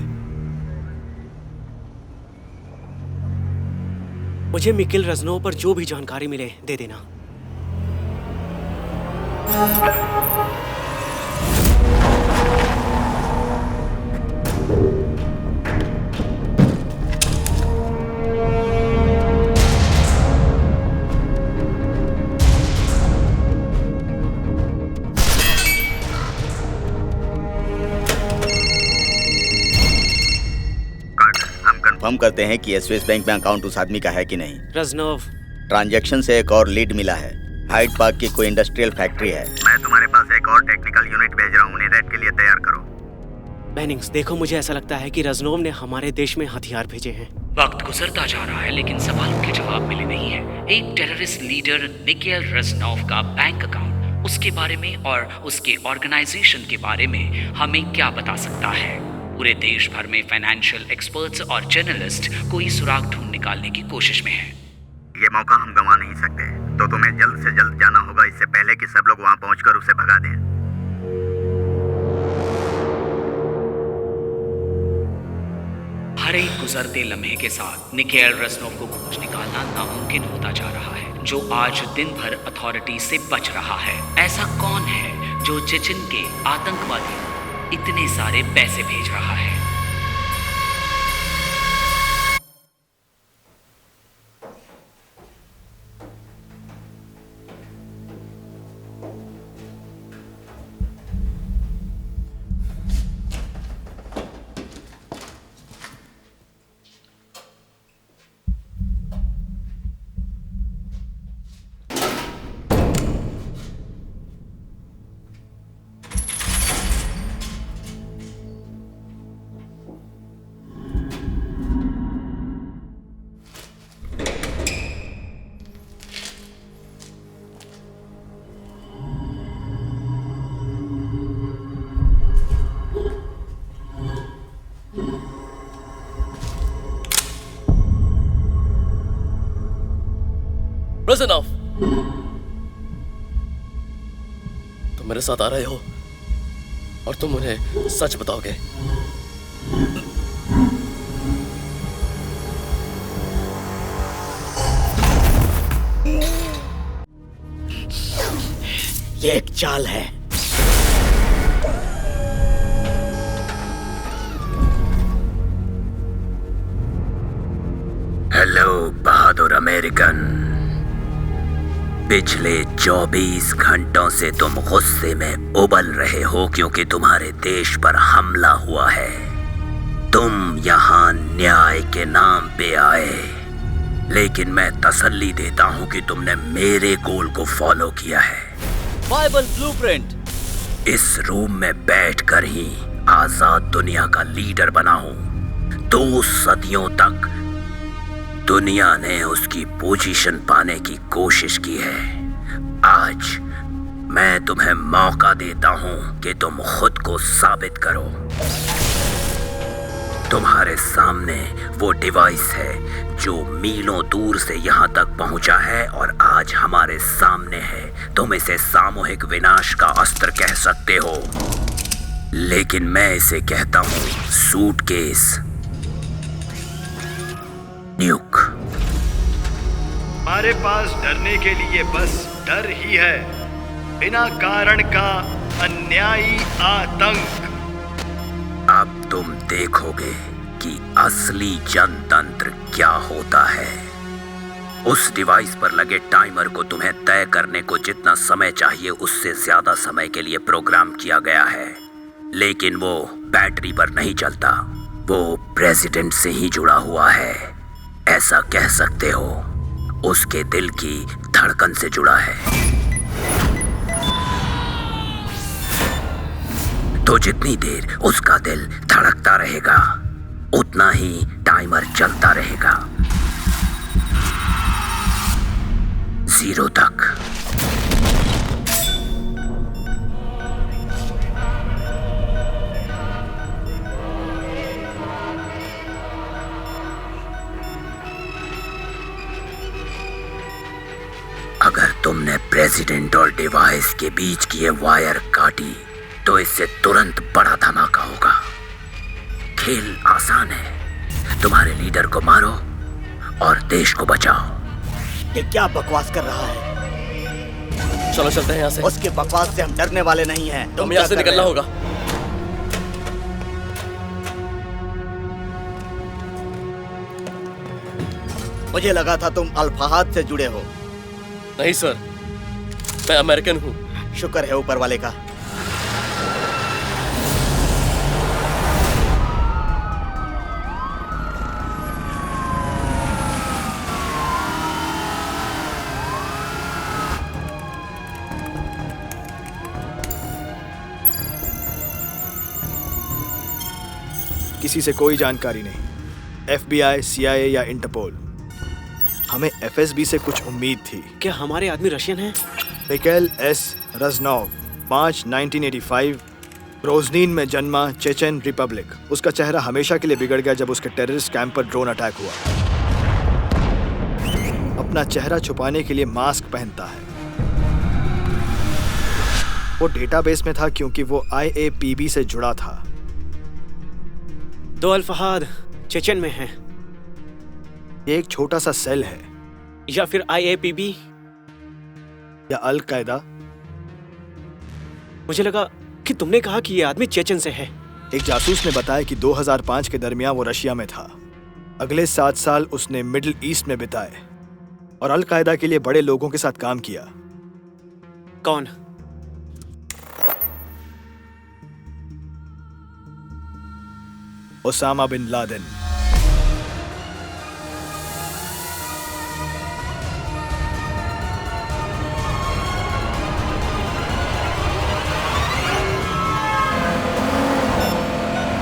मुझे मिकेल रेजनॉफ पर जो भी जानकारी मिले दे देना। कंफर्म करते हैं कि स्विस बैंक में अकाउंट उस आदमी का है कि नहीं। रेजनॉफ। ट्रांजैक्शन से एक और लीड मिला है। हाइड पार्क की कोई इंडस्ट्रियल फैक्ट्री है। मैं तुम्हारे पास एक और टेक्निकल यूनिट भेज रहा हूँ, उन्हें रेड के लिए तैयार करो। बेनिंग्स, देखो मुझे ऐसा लगता है कि रजनोव ने हमारे देश में हथियार भेजे हैं। वक्त गुजरता जा रहा है लेकिन सवालों के जवाब मिले नहीं है। एक टेररिस्ट लीडर निकेल रजनोव का बैंक अकाउंट, उसके बारे में और उसके ऑर्गेनाइजेशन के बारे में हमें क्या बता सकता है? पूरे देश भर में फाइनेंशियल एक्सपर्ट्स और जर्नलिस्ट कोई सुराग ढूंढ निकालने की कोशिश में हैं। ये मौका हम गंवा नहीं सकते, तो तुम्हें जल्द से जल्द जाना होगा, इससे पहले कि सब लोग वहां पहुंचकर उसे भगा दें। हर एक गुजरते लम्हे के साथ निकेल रजनोव को खोज निकालना नामुमकिन होता जा रहा है, जो आज दिन भर अथॉरिटी से बच रहा है। ऐसा कौन है जो चेचन के आतंकवादी इतने सारे पैसे भेज रहा है? रजनोव, तुम मेरे साथ आ रहे हो और तुम उन्हें सच बताओगे। ये एक चाल है। हेलो बहादुर अमेरिकन, पिछले 24 घंटों से तुम गुस्से में उबल रहे हो क्योंकि तुम्हारे देश पर हमला हुआ है। तुम यहाँ न्याय के नाम पे आए, लेकिन मैं तसल्ली देता हूँ कि तुमने मेरे गोल को फॉलो किया है। Bible blueprint. इस रूम में बैठकर ही आजाद दुनिया का लीडर बना हूँ। 2 सदियों तक दुनिया ने उसकी पोजीशन पाने की कोशिश की है। आज मैं तुम्हें मौका देता हूं कि तुम खुद को साबित करो। तुम्हारे सामने वो डिवाइस है जो मीलों दूर से यहां तक पहुंचा है और आज हमारे सामने है। तुम इसे सामूहिक विनाश का अस्त्र कह सकते हो, लेकिन मैं इसे कहता हूं सूटकेस न्यूक। हमारे पास डरने के लिए बस डर ही है, बिना कारण का अन्यायी आतंक। अब तुम देखोगे कि असली जनतंत्र क्या होता है। उस डिवाइस पर लगे टाइमर को तुम्हें तय करने को जितना समय चाहिए उससे ज्यादा समय के लिए प्रोग्राम किया गया है, लेकिन वो बैटरी पर नहीं चलता, वो प्रेसिडेंट से ही जुड़ा हुआ है। ऐसा कह सकते हो उसके दिल की धड़कन से जुड़ा है। तो जितनी देर उसका दिल धड़कता रहेगा उतना ही टाइमर चलता रहेगा, 0 तक। अगर तुमने प्रेसिडेंट और डिवाइस के बीच की ये वायर काटी तो इससे तुरंत बड़ा धमाका होगा। खेल आसान है, तुम्हारे लीडर को मारो और देश को बचाओ। ये क्या बकवास कर रहा है? चलो चलते हैं यहाँ से। उसके बकवास से हम डरने वाले नहीं हैं। तुम यहाँ से निकलना होगा। मुझे लगा था तुम अल्फाहाद से जुड़े हो। नहीं सर, मैं अमेरिकन हूँ। शुक्र है ऊपर वाले का। किसी से कोई जानकारी नहीं, FBI, CIA या इंटरपोल। हमें FSB से कुछ उम्मीद थी। क्या हमारे आदमी रशियन हैं? मिकेल एस रजनोव, 5/1985, ग्रोजनीन में जन्मा, चेचन रिपब्लिक। उसका चेहरा हमेशा के लिए बिगड़ गया जब उसके टेररिस्ट कैंप पर ड्रोन अटैक हुआ। अपना चेहरा छुपाने के लिए मास्क पहनता है। वो डेटाबेस में था क्योंकि वो IAPB से जुड़ा था। 2 अल-फहाद चेचन में हैं। ये एक छोटा सा सेल है। या फिर IAPB या अल-कायदा। मुझे लगा कि तुमने कहा कि ये आदमी चेचन से है। एक जासूस ने बताया कि 2005 के दरमियान वो रशिया में था। अगले 7 साल उसने मिडिल ईस्ट में बिताए और अल-कायदा के लिए बड़े लोगों के साथ काम किया। कौन? Osama bin Laden.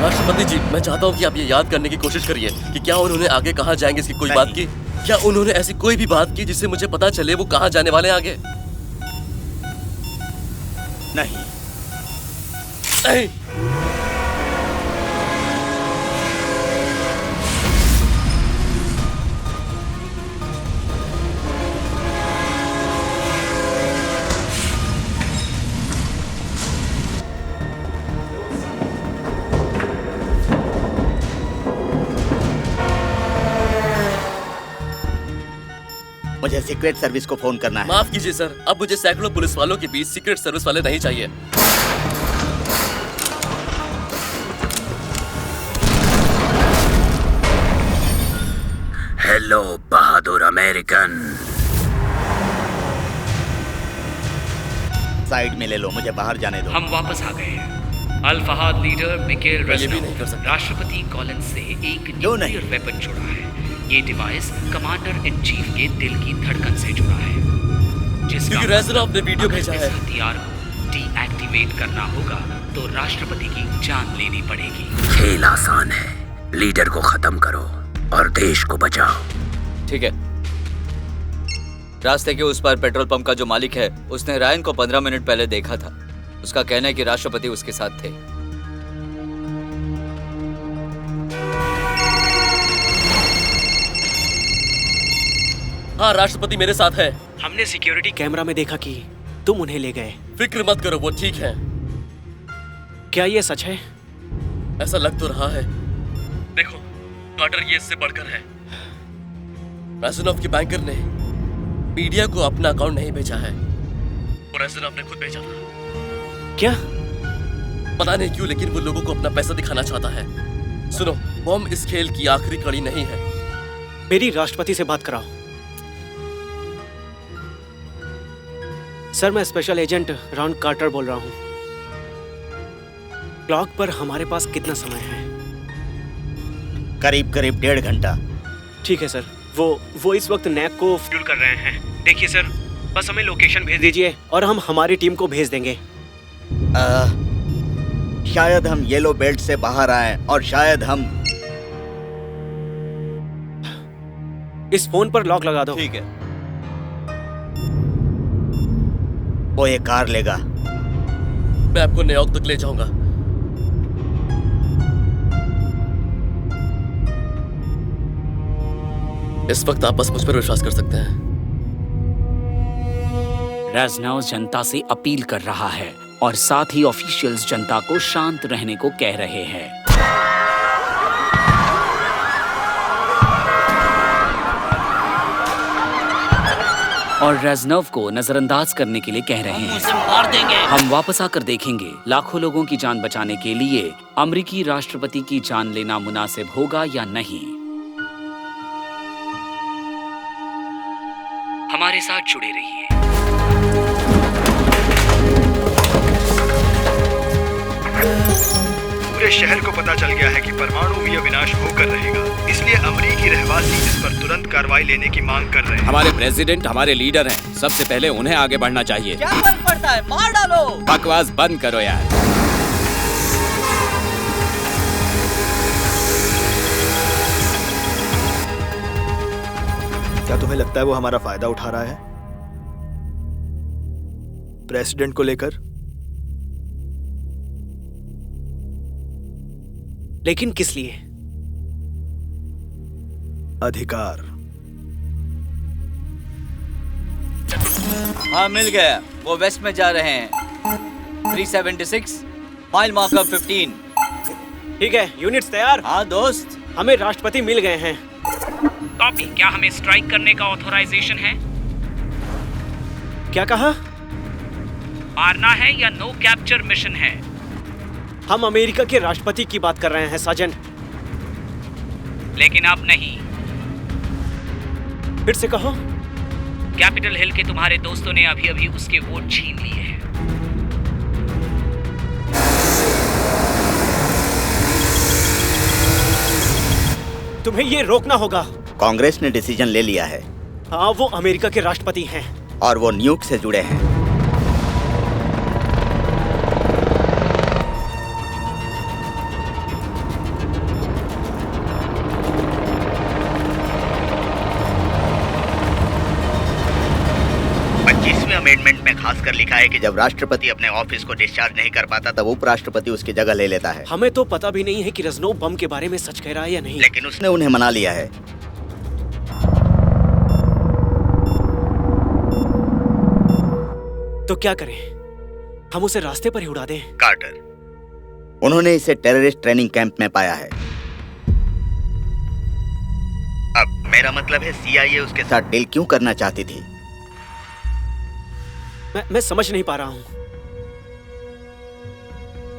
राष्ट्रपति जी, मैं चाहता हूँ कि आप ये याद करने की कोशिश करिए कि क्या उन्होंने आगे कहाँ जाएंगे इसकी कोई बात की? क्या उन्होंने ऐसी कोई भी बात की जिससे मुझे पता चले वो कहाँ जाने वाले हैं आगे? नहीं। नहीं। मुझे सीक्रेट सर्विस को फोन करना है। माफ कीजिए सर, अब मुझे सैकड़ों पुलिस वालों के बीच सीक्रेट सर्विस वाले नहीं चाहिए। हेलो बहादुर अमेरिकन। साइड में ले लो, मुझे बाहर जाने दो। हम वापस आ गए हैं। अल-फहाद लीडर मिकेल रजनोव राष्ट्रपति कॉलिंस से एक न्यूक्लियर वेपन जुड़ा है। ये डिवाइस कमांडर इन चीफ के दिल की धड़कन से जुड़ा है, जिसका रजनोव ने वीडियो भेजा है। हथियार को डीएक्टिवेट करना होगा तो राष्ट्रपति की जान लेनी पड़ेगी। खेल आसान है, लीडर को खत्म करो और देश को बचाओ। ठीक है। रास्ते के उस पार पेट्रोल पंप का जो मालिक है, उसने रायन को 15 मिनट पहले देखा था। उसका कहना है कि राष्ट्रपति उसके साथ थे। हाँ, राष्ट्रपति मेरे साथ है। हमने सिक्योरिटी कैमरा में देखा कि तुम उन्हें ले गए। फिक्र मत करो, वो ठीक है। क्या ये सच है? ऐसा लग तो रहा है। देखो कार्टर, ये इससे बढ़कर है। रजनोव के बैंकर ने मीडिया को अपना अकाउंट नहीं भेजा है, वो रजनोव ने खुद भेजा था। क्या? पता नहीं क्यों, लेकिन वो लोगों को अपना पैसा दिखाना चाहता है। सुनो, बॉम्ब इस खेल की आखिरी कड़ी नहीं है। मेरी राष्ट्रपति से बात कराओ। सर, मैं स्पेशल एजेंट रॉन कार्टर बोल रहा हूँ। क्लॉक पर हमारे पास कितना समय है? करीब 1.5 घंटा। ठीक है सर। वो इस वक्त नैक को फ्यूल कर रहे हैं। देखिए सर, बस हमें लोकेशन भेज दीजिए और हम हमारी टीम को भेज देंगे। शायद हम येलो बेल्ट से बाहर आए और शायद हम इस फोन पर लॉक लगा दो। ठीक है। वो एक कार लेगा। मैं आपको न्यूयॉर्क तक ले जाऊंगा। इस वक्त आप बस मुझ पर विश्वास कर सकते हैं। रजनोव जनता से अपील कर रहा है और साथ ही ऑफिशियल्स जनता को शांत रहने को कह रहे हैं। और रजनोव को नजरअंदाज करने के लिए कह रहे हैं। उसे मार देंगे। हम वापस आकर देखेंगे लाखों लोगों की जान बचाने के लिए अमेरिकी राष्ट्रपति की जान लेना मुनासिब होगा या नहीं। हमारे साथ जुड़े रहिए। पूरे शहर को पता चल गया है कि परमाणु विनाश होकर रहेगा, इसलिए अमेरिकी रहवासी इस पर तुरंत कार्रवाई लेने की मांग कर रहे हैं। हमारे प्रेसिडेंट हमारे लीडर हैं, सबसे पहले उन्हें आगे बढ़ना चाहिए। क्या फर्क पड़ता है, मार डालो। बकवास बंद करो यार। क्या तुम्हें लगता है वो हमारा फायदा उठा रहा है प्रेसिडेंट को लेकर? लेकिन किस लिए? अधिकार। हाँ मिल गया, वो वेस्ट में जा रहे हैं। 376 माइल मार्कर 15। ठीक है, यूनिट्स तैयार? हाँ दोस्त, हमें राष्ट्रपति मिल गए हैं। कॉपी। क्या हमें स्ट्राइक करने का ऑथराइजेशन है? क्या कहा? मारना है या नो कैप्चर मिशन है? हम अमेरिका के राष्ट्रपति की बात कर रहे हैं साजन। लेकिन अब नहीं। फिर से कहो। कैपिटल हिल के तुम्हारे दोस्तों ने अभी अभी उसके वोट छीन लिए हैं। तुम्हें ये रोकना होगा। कांग्रेस ने डिसीजन ले लिया है। हाँ, वो अमेरिका के राष्ट्रपति हैं और वो न्यूक से जुड़े हैं। अमेंडमेंट में खासकर लिखा है कि जब राष्ट्रपति अपने ऑफिस को डिस्चार्ज नहीं कर पाता तब उपराष्ट्रपति उसकी जगह ले लेता है। हमें तो पता भी नहीं है कि रजनोव बम के बारे में सच कह रहा है या नहीं, लेकिन उसने उन्हें मना लिया है। तो क्या करें? हम उसे रास्ते पर ही उड़ा दें? कार्टर, उन्होंने इसे टेररिस्ट ट्रेनिंग कैंप में पाया है। अब मेरा मतलब है CIA उसके साथ डील क्यों करना चाहती थी? मैं समझ नहीं पा रहा हूं।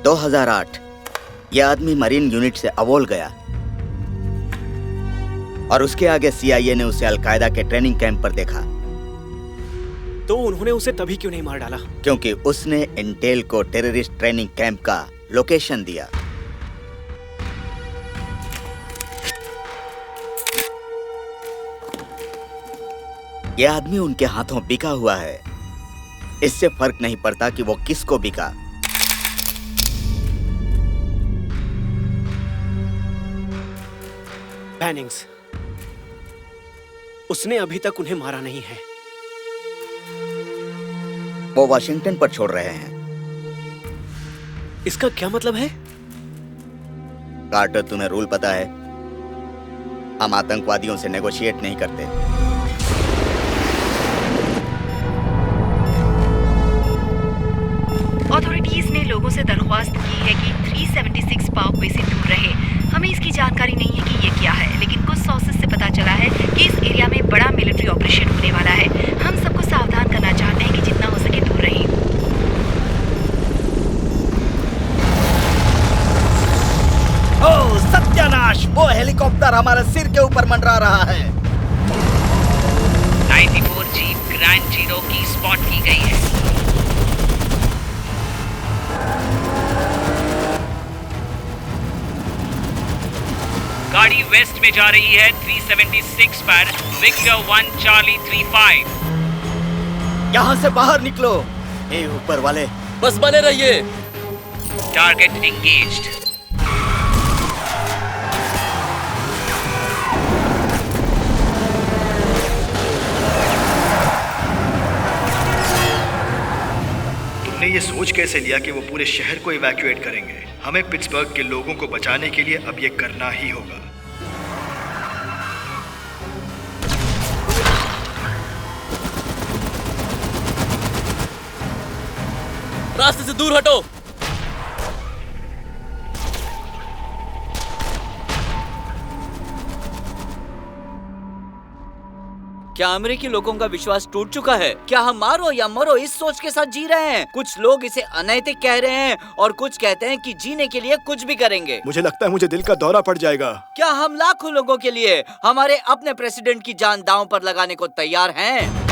2008 यह आदमी मरीन यूनिट से अवोल गया और उसके आगे CIA ने उसे अलकायदा के ट्रेनिंग कैंप पर देखा। तो उन्होंने उसे तभी क्यों नहीं मार डाला? क्योंकि उसने इंटेल को टेररिस्ट ट्रेनिंग कैंप का लोकेशन दिया। यह आदमी उनके हाथों बिका हुआ है। इससे फर्क नहीं पड़ता कि वो किसको बिका। बैनिंग्स, उसने अभी तक उन्हें मारा नहीं है। वो वाशिंगटन पर छोड़ रहे हैं। इसका क्या मतलब है? कार्टर, तुम्हें रूल पता है? हम आतंकवादियों से नेगोशिएट नहीं करते। अथॉरिटीज ने लोगों से दरख्वास्त की है कि 376 पार्कवे से दूर रहे। हमें इसकी जानकारी नहीं है कि ये क्या है, लेकिन कुछ सोर्सेज से पता चला है कि इस एरिया में बड़ा मिलिट्री ऑपरेशन होने वाला है। हम सबको सावधान करना चाहते हैं कि जितना हो सके दूर रहें। ओह सत्यानाश! वो हेलीकॉप्टर हमारे सिर के ऊपर मंडरा रहा है। 94 जीप ग्रैंड जीरो की स्पॉट की गई है। गाड़ी वेस्ट में जा रही है 376 पर। Victor 1 Charlie 35। यहाँ से बाहर निकलो। ए ऊपर वाले, बस बने रहिए। Target engaged. तुमने ये सोच कैसे लिया कि वो पूरे शहर को इवैक्यूएट करेंगे? हमें पिट्सबर्ग के लोगों को बचाने के लिए अब ये करना ही होगा। रास्ते से दूर हटो। क्या अमेरिकी लोगों का विश्वास टूट चुका है? क्या हम मारो या मरो इस सोच के साथ जी रहे हैं? कुछ लोग इसे अनैतिक कह रहे हैं और कुछ कहते हैं कि जीने के लिए कुछ भी करेंगे। मुझे लगता है मुझे दिल का दौरा पड़ जाएगा। क्या हम लाखों लोगों के लिए हमारे अपने प्रेसिडेंट की जान दांव पर लगाने को तैयार हैं?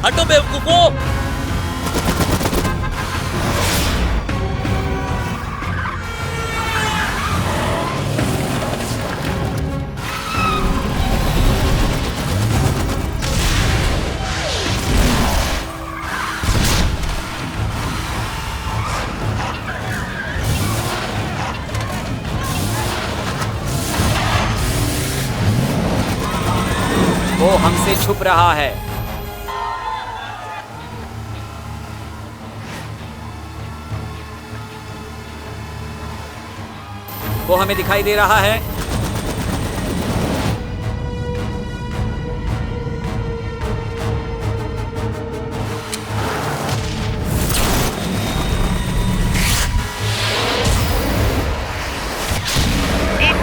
हटो बेवकूफों। वो हमसे छुप रहा है। वो हमें दिखाई दे रहा है। एक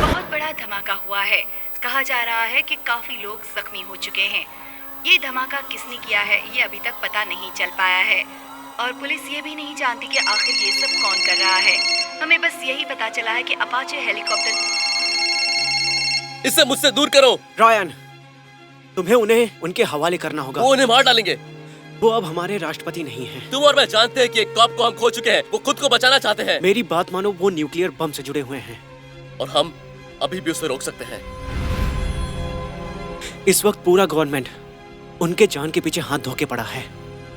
बहुत बड़ा धमाका हुआ है। कहा जा रहा है कि काफी लोग जख्मी हो चुके हैं। ये धमाका किसने किया है ये अभी तक पता नहीं चल पाया है और पुलिस ये भी नहीं जानती कि आखिर ये सब कौन कर रहा है। हमें बस यही पता चला है कि अपाचे हेलीकॉप्टर। इसे मुझसे दूर करो। रायन, तुम्हें उन्हें उनके हवाले करना होगा। वो उन्हें मार डालेंगे। वो अब हमारे राष्ट्रपति नहीं हैं। तुम और मैं जानते हैं कि एक कॉप को हम खो चुके हैं। वो खुद को बचाना चाहते हैं। मेरी बात मानो, वो न्यूक्लियर बम से जुड़े हुए हैं और हम अभी भी उसे रोक सकते हैं। इस वक्त पूरा गवर्नमेंट उनके जान के पीछे हाथ धो के पड़ा है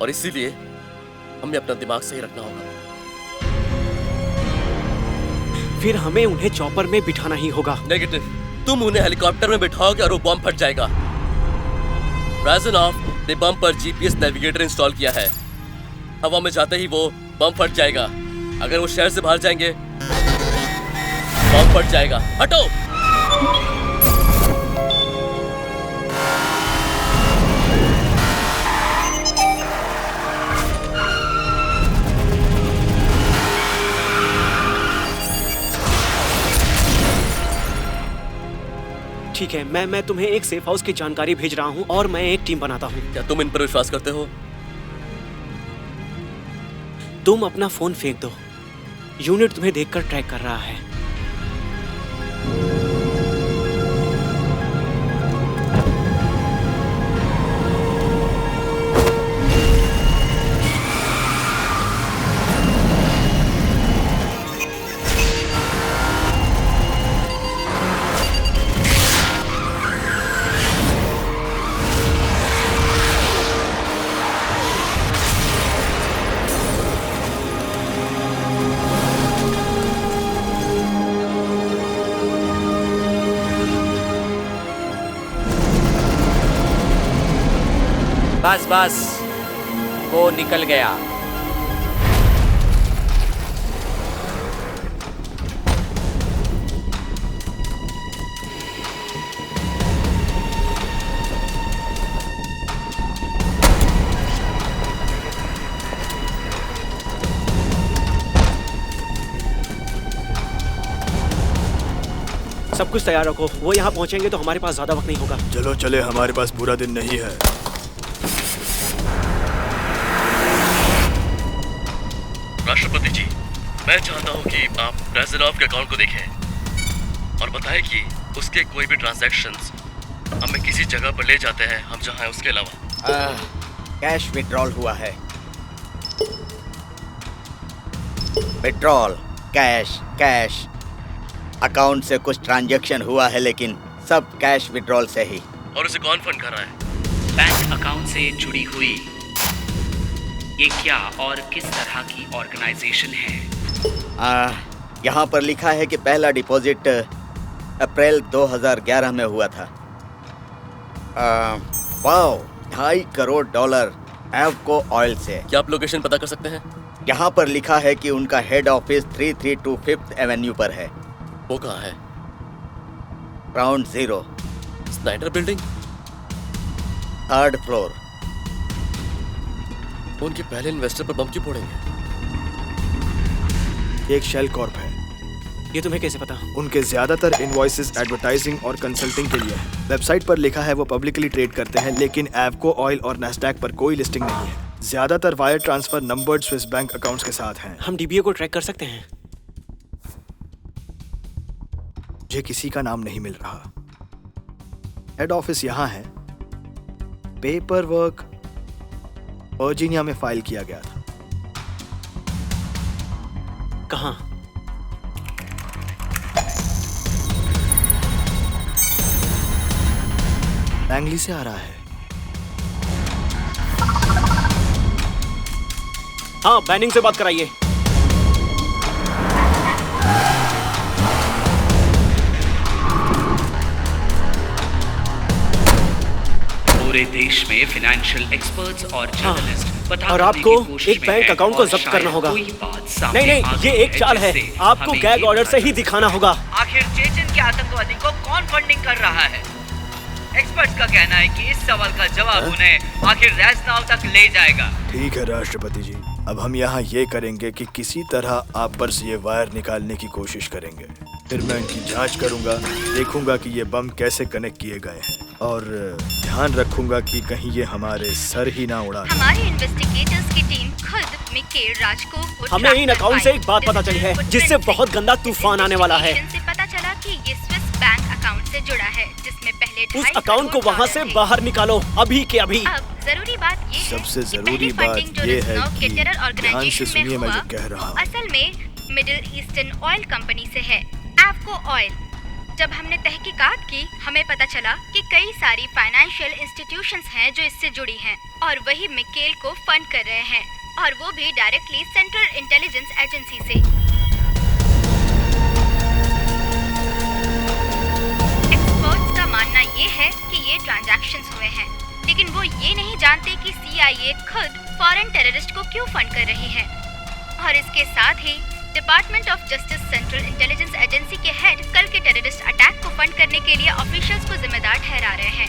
और इसीलिए हमें अपना दिमाग सही रखना होगा। फिर हमें उन्हें चॉपर में बिठाना ही होगा। नेगेटिव, तुम उन्हें हेलीकॉप्टर में बिठाओगे और वो बम फट जाएगा। राजनॉफ ने बम पर जीपीएस नेविगेटर इंस्टॉल किया है। हवा में जाते ही वो बम फट जाएगा। अगर वो शहर से बाहर जाएंगे बम फट जाएगा। हटो। ठीक है, मैं तुम्हें एक सेफ हाउस की जानकारी भेज रहा हूँ और मैं एक टीम बनाता हूँ। क्या तुम इन पर विश्वास करते हो? तुम अपना फोन फेंक दो। यूनिट तुम्हें देखकर ट्रैक कर रहा है। बस बस, वो निकल गया। सब कुछ तैयार रखो। वो यहाँ पहुँचेंगे तो हमारे पास ज्यादा वक्त नहीं होगा। चलो चले, हमारे पास पूरा दिन नहीं है। राष्ट्रपति जी, मैं चाहता हूँ कि आप राजनॉफ के अकाउंट को देखें और बताएं कि उसके कोई भी ट्रांजैक्शंस हमें किसी जगह पर ले जाते हैं हम जहाँ हैं उसके अलावा। कैश विड्रॉल हुआ है। Withdrawal, cash cash. अकाउंट से कुछ ट्रांजैक्शन हुआ है लेकिन सब कैश विड्रॉल से ही। और उसे कौन फंड कर रहा है? बैंक अकाउंट से जुड़ी हुई ये क्या और किस तरह की ऑर्गेनाइजेशन है? यहाँ पर लिखा है कि पहला डिपॉजिट अप्रैल 2011 में हुआ था। वाओ, $2.5 करोड़ एवको ऑयल से। क्या आप लोकेशन पता कर सकते हैं? यहाँ पर लिखा है कि उनका हेड ऑफिस 332 5th एवेन्यू पर है। वो कहाँ है? Ground 0, Snyder building, 3rd floor. उनके पहले इन्वेस्टर पर बम क्यों फोड़ेंगे? एक शेल कॉर्प है। ये तुम्हें कैसे पता? उनके ज्यादातर इनवॉइसेस एडवर्टाइजिंग और कंसल्टिंग के लिए है। वेबसाइट पर लिखा है वो पब्लिकली ट्रेड करते हैं, लेकिन एवको ऑयल और नैस्डैक पर कोई लिस्टिंग नहीं है। ज्यादातर wire transfer numbered Swiss bank accounts के साथ हैं। हम डीबीओ को ट्रैक कर सकते हैं। मुझे किसी का नाम नहीं मिल रहा। हेड ऑफिस यहाँ है। पेपर वर्क वर्जीनिया में फाइल किया गया था। कहाँ? लैंगली से आ रहा है। हाँ, बैनिंग से बात कराइए। पूरे देश में फाइनेंशियल एक्सपर्ट्स और जर्नलिस्ट पता और करने आपको की कोशिश एक में बैंक हैं अकाउंट को और जब्त शायद करना होगा। कोई बात सामने नहीं आ ये गई एक चाल है, जिससे आपको हमें गैग ये ऑर्डर से पता ही दिखाना होगा। आखिर चेचन के आतंकवादी को कौन फंडिंग कर रहा है? एक्सपर्ट्स का कहना है कि इस सवाल का जवाब उन्हें आखिर रैसनाव तक ले जाएगा। ठीक है राष्ट्रपति जी, अब हम यहाँ ये करेंगे कि किसी तरह आप पर से ये वायर निकालने की कोशिश करेंगे। फिर मैं इनकी जांच करूंगा, देखूंगा कि ये बम कैसे कनेक्ट किए गए हैं और ध्यान रखूंगा कि कहीं ये हमारे सर ही ना उड़ा दें। हमारे इन्वेस्टिगेटर्स की टीम खुद मिकेल राज को हमें इन अकाउंट से एक बात पता चली है जिससे बहुत गंदा तूफान आने वाला है। से पता चला कि ये स्विस बैंक अकाउंट से जुड़ा है, जिसमें पहले उस अकाउंट को वहाँ से बाहर निकालो, अभी के अभी। अब जरूरी बात ये सबसे जरूरी बात ये है कि ध्यान से सुनिए मैं जो कह रहा हूँ। असल में मिडिल ईस्टर्न ऑयल कंपनी से है, एवको ऑयल। जब हमने तहकीकात की, हमें पता चला कि कई सारी फाइनेंशियल इंस्टीट्यूशंस हैं जो इससे जुड़ी हैं और वही मिकेल को फंड कर रहे हैं, और वो भी डायरेक्टली सेंट्रल इंटेलिजेंस एजेंसी से। एक्सपर्ट्स का मानना ये है कि ये ट्रांजैक्शंस हुए हैं, लेकिन वो ये नहीं जानते कि CIA खुद फॉरेन टेररिस्ट को क्यों फंड कर रही है। और इसके साथ ही department of justice central intelligence agency के हेड कल के टेररिस्ट अटैक को फंड करने के लिए ऑफिशियल्स को जिम्मेदार ठहरा रहे हैं।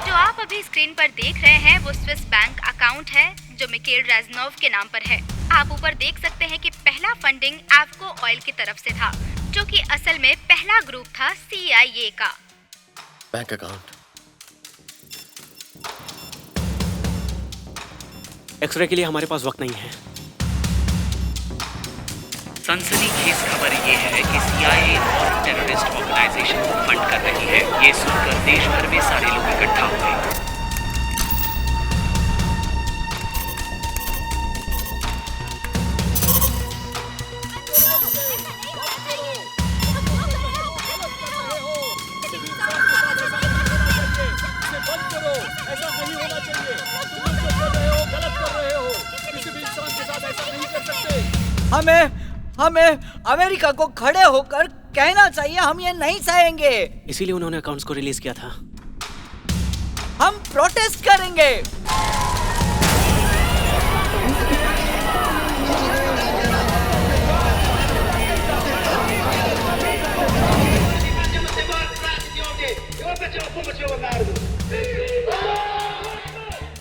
जो आप अभी स्क्रीन पर देख रहे हैं वो स्विस बैंक अकाउंट है जो मिकेल राजनोव के नाम पर है। आप ऊपर देख सकते हैं कि पहला फंडिंग एवको ऑयल की तरफ से था, जो कि असल में पहला ग्रुप था CIA का। Bank account. एक्सरे के लिए हमारे पास वक्त नहीं है। सनसनीखेज खबर ये है कि CIA और टेररिस्ट ऑर्गेनाइजेशन को फंड कर रही है। ये सुनकर देश भर में सारे लोग इकट्ठा हुए। हमें अमेरिका को खड़े होकर कहना चाहिए हम ये नहीं सहेंगे। इसीलिए उन्होंने अकाउंट्स को रिलीज किया था। हम प्रोटेस्ट करेंगे।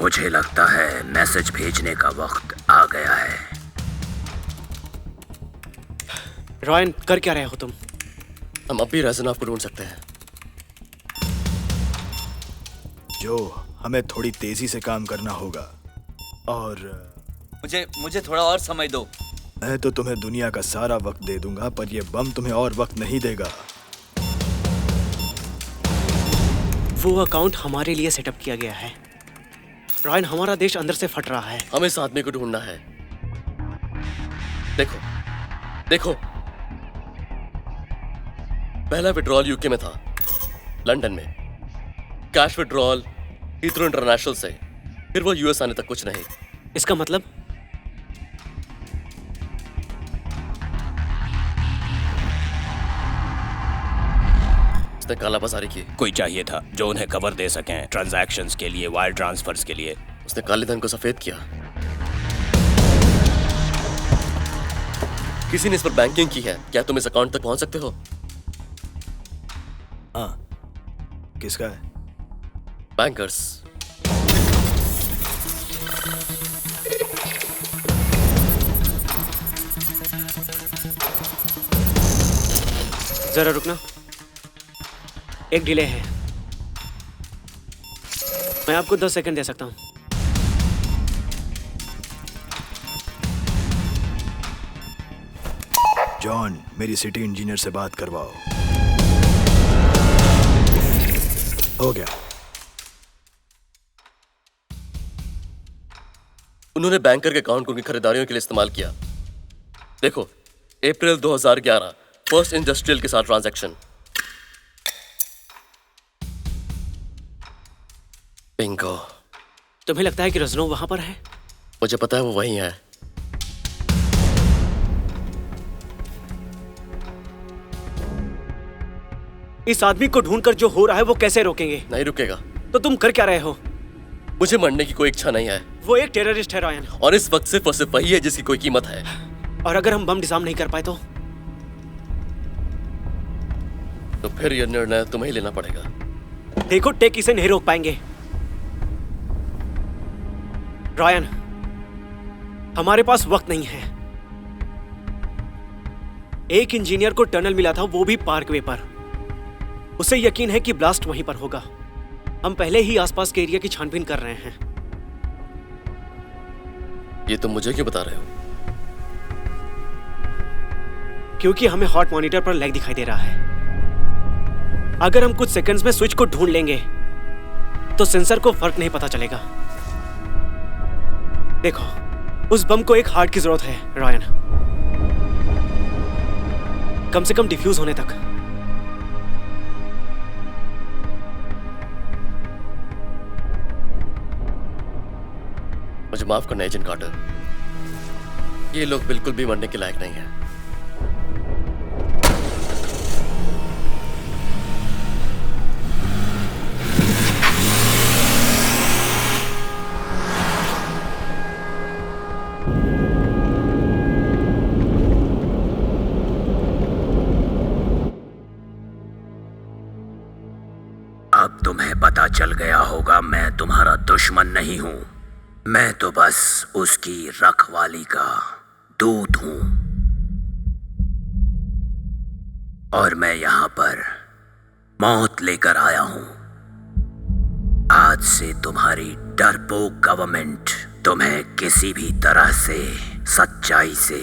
मुझे लगता है मैसेज भेजने का वक्त आ गया है। रॉयन, कर क्या रहे हो तुम? हम अब भी राजनाव को ढूंढ सकते हैं। जो हमें थोड़ी तेजी से काम करना होगा और मुझे थोड़ा और समय दो। मैं तो तुम्हें दुनिया का सारा वक्त दे दूंगा, पर यह बम तुम्हें और वक्त नहीं देगा। वो अकाउंट हमारे लिए सेटअप किया गया है। रॉयन, हमारा देश अंदर से फट रहा है। हमें इस आदमी को ढूंढना है। देखो देखो, पहला विड्रॉल यूके में था, लंदन में। कैश विड्रॉल हीथ्रो इंटरनेशनल से, फिर वो US आने तक कुछ नहीं। इसका मतलब उसने काला बाजारी की। कोई चाहिए था जो उन्हें कवर दे सकें ट्रांजैक्शंस के लिए, वायर ट्रांसफर्स के लिए। उसने काले धन को सफेद किया। किसी ने इस पर बैंकिंग की है। क्या तुम इस अकाउंट तक पहुंच सकते हो? हाँ, किसका है? बैंकर्स। जरा रुकना, एक डिले है। मैं आपको 10 सेकंड दे सकता हूं। जॉन, मेरी सिटी इंजीनियर से बात करवाओ। हो गया। उन्होंने बैंकर के अकाउंट को उनकी खरीदारियों के लिए इस्तेमाल किया। देखो, अप्रैल 2011, फर्स्ट इंडस्ट्रियल के साथ ट्रांजैक्शन। बिंगो। तुम्हें लगता है कि रजनो वहां पर है? मुझे पता है वो वहीं है। इस आदमी को ढूंढकर जो हो रहा है वो कैसे रोकेंगे? नहीं रुकेगा। तो तुम कर क्या रहे हो? मुझे मरने की कोई इच्छा नहीं है। वो एक टेररिस्ट है रायन। और इस वक्त सिर्फ और सिर्फ वही है जिसकी कोई कीमत है। और अगर हम बम डिजाम नहीं कर पाए तो फिर यह निर्णय तुम्हें ही लेना पड़ेगा। देखो, टेक इसे नहीं रोक पाएंगे। रायन, हमारे पास वक्त नहीं है। एक इंजीनियर को टनल मिला था, वो भी पार्कवे पर। उसे यकीन है कि ब्लास्ट वहीं पर होगा। हम पहले ही आसपास के एरिया की छानबीन कर रहे हैं। ये तुम मुझे क्यों बता रहे हो? क्योंकि हमें हॉट मॉनिटर पर लैग दिखाई दे रहा है। अगर हम कुछ सेकंड्स में स्विच को ढूंढ लेंगे तो सेंसर को फर्क नहीं पता चलेगा। देखो, उस बम को एक हार्ट की जरूरत है रायन, कम से कम डिफ्यूज होने तक। मुझे माफ करना एजेंट कार्टर, ये लोग बिल्कुल भी मरने के लायक नहीं हैं। अब तुम्हें पता चल गया होगा मैं तुम्हारा दुश्मन नहीं हूं। मैं तो बस उसकी रखवाली का दूत हूं। और मैं यहां पर मौत लेकर आया हूं। आज से तुम्हारी डरपोक गवर्नमेंट तुम्हें किसी भी तरह से सच्चाई से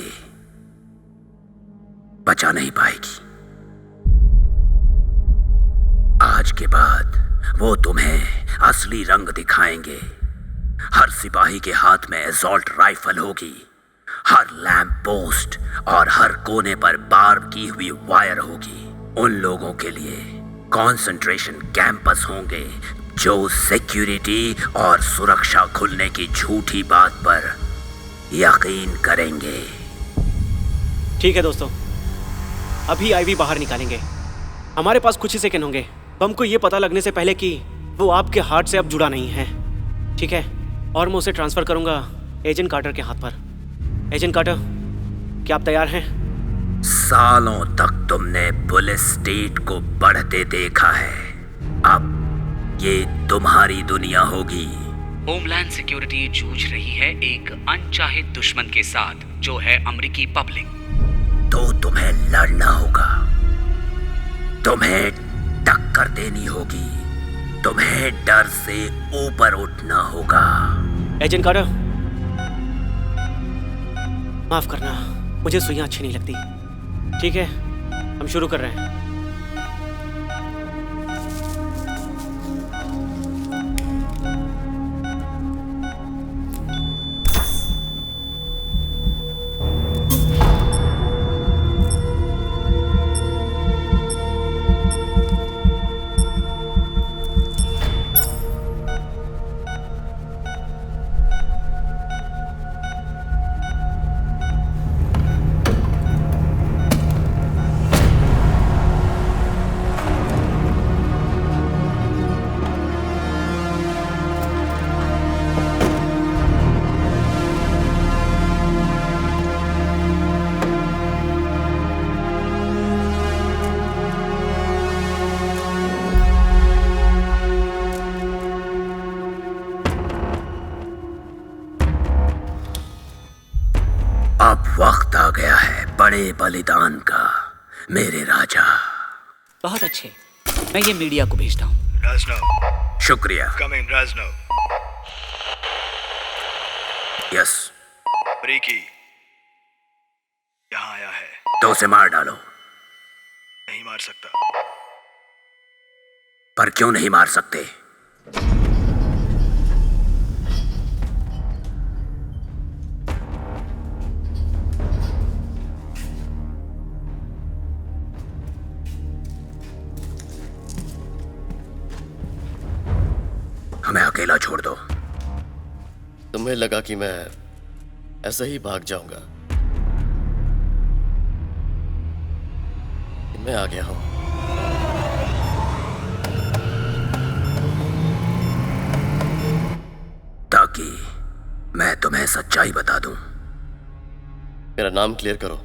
बचा नहीं पाएगी। आज के बाद वो तुम्हें असली रंग दिखाएंगे। हर सिपाही के हाथ में असॉल्ट राइफल होगी, हर लैंप पोस्ट और हर कोने पर बार्ब की हुई वायर होगी। उन लोगों के लिए कंसंट्रेशन कैंपस होंगे जो सिक्योरिटी और सुरक्षा खुलने की झूठी बात पर यकीन करेंगे। ठीक है दोस्तों, अभी आईवी बाहर निकालेंगे। हमारे पास कुछ ही सेकंड होंगे बम को ये पता लगने से पहले कि वो आपके हार्ट से अब जुड़ा नहीं है। ठीक है, और मैं उसे ट्रांसफर करूंगा एजेंट कार्टर के हाथ पर। एजेंट कार्टर, क्या आप तैयार हैं? सालों तक तुमने पुलिस स्टेट को बढ़ते देखा है, अब ये तुम्हारी दुनिया होगी। होमलैंड सिक्योरिटी जूझ रही है एक अनचाहे दुश्मन के साथ, जो है अमेरिकी पब्लिक। तो तुम्हें लड़ना होगा, तुम्हें टक्कर देनी होगी, तुम्हें डर से ऊपर उठना होगा। एजेंट कार्टर, माफ करना, मुझे सुइयां अच्छी नहीं लगती। ठीक है, हम शुरू कर रहे हैं। अब वक्त आ गया है बड़े बलिदान का, मेरे राजा। बहुत अच्छे, मैं ये मीडिया को भेजता हूँ। राजनव, शुक्रिया। कमिंग राजनव। यस। ब्रीकी यहाँ आया है। तो उसे मार डालो। नहीं मार सकता। पर क्यों नहीं मार सकते? हमें अकेला छोड़ दो। तुम्हें लगा कि मैं ऐसे ही भाग जाऊंगा? मैं आ गया हूं। मैं तुम्हें सच्चाई बता दूं। मेरा नाम क्लियर करो।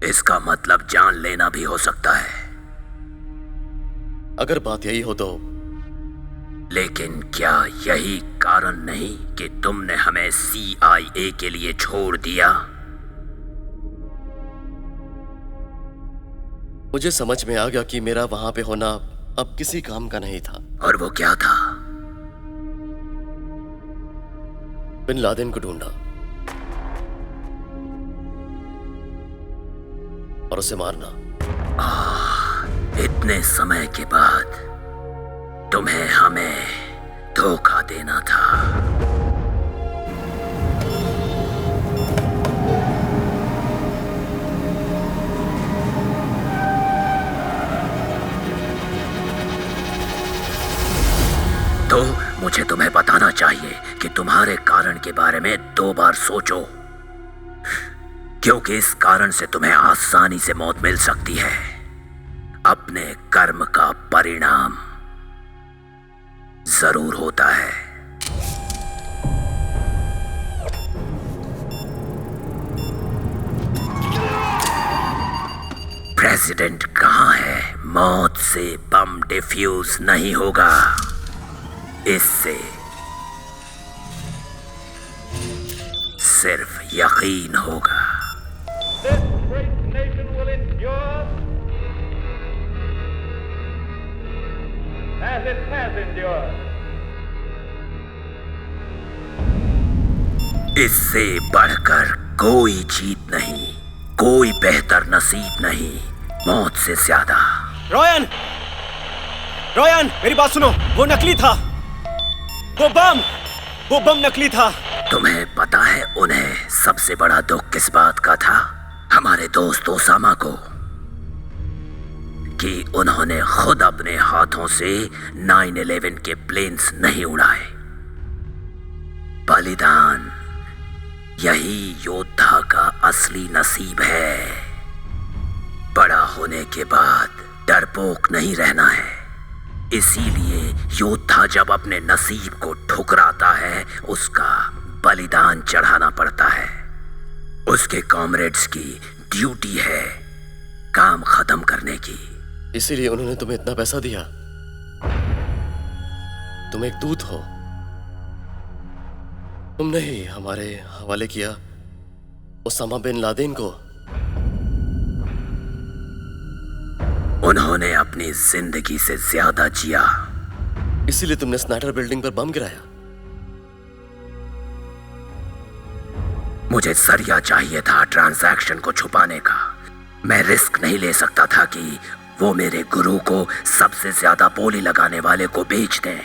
इसका मतलब जान लेना भी हो सकता है। अगर बात यही हो तो। लेकिन क्या यही कारण नहीं कि तुमने हमें CIA के लिए छोड़ दिया? मुझे समझ में आ गया कि मेरा वहां पे होना अब किसी काम का नहीं था। और वो क्या था? बिन लादेन को ढूंढा और उसे मारना। इतने समय के बाद तुम्हें हमें धोखा देना था। तो मुझे तुम्हें बताना चाहिए कि तुम्हारे कारण के बारे में 2 बार सोचो, क्योंकि इस कारण से तुम्हें आसानी से मौत मिल सकती है। अपने कर्म का परिणाम जरूर होता है। प्रेसिडेंट कहाँ है? मौत से बम डिफ्यूज नहीं होगा। इससे सिर्फ यकीन होगा। इससे बढ़कर कोई जीत नहीं, कोई बेहतर नसीब नहीं, मौत से ज्यादा। रोयन, रोयन, मेरी बात सुनो। वो नकली था। वो बम नकली था। तुम्हें पता है उन्हें सबसे बड़ा दुख किस बात का था? हमारे दोस्त ओसामा को, कि उन्होंने खुद अपने हाथों से 9/11 के प्लेन्स नहीं उड़ाए। बलिदान यही योद्धा का असली नसीब है। बड़ा होने के बाद डरपोक नहीं रहना है। इसीलिए योद्धा जब अपने नसीब को ठुकराता है, उसका बलिदान चढ़ाना पड़ता है। उसके कॉमरेड्स की ड्यूटी है काम खत्म करने की। इसीलिए उन्होंने तुम्हें इतना पैसा दिया। तुम एक दूत हो। तुमने ही हमारे हवाले किया ओसामा बिन लादेन को। उन्होंने अपनी जिंदगी से ज्यादा जिया। इसीलिए तुमने स्नाइडर बिल्डिंग पर बम गिराया। मुझे जरिया चाहिए था ट्रांजैक्शन को छुपाने का। मैं रिस्क नहीं ले सकता था कि वो मेरे गुरु को सबसे ज्यादा बोली लगाने वाले को बेच दें।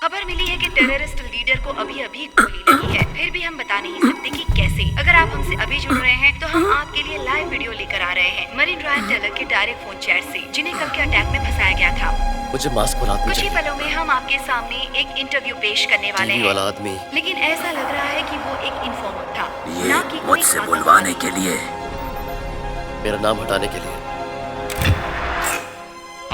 खबर मिली है कि टेररिस्ट लीडर को अभी गोली लगी है। फिर भी हम बता नहीं सकते कि कैसे। अगर आप हमसे अभी जुड़ रहे हैं तो हम आपके लिए लाइव वीडियो लेकर आ रहे हैं मरीन रायन टेलर के डायरेक्ट फोन चैट से, जिन्हें कल के अटैक में फंसाया गया था। मुझे मास्क और हाथ में कुछ ही पलों में हम आपके सामने एक इंटरव्यू पेश करने वाले हैं। वाला आदमी। लेकिन ऐसा लग रहा है कि वो एक इन्फॉर्मर था, ये ना कि मुझसे बुलवाने के लिए, मेरा नाम हटाने के लिए।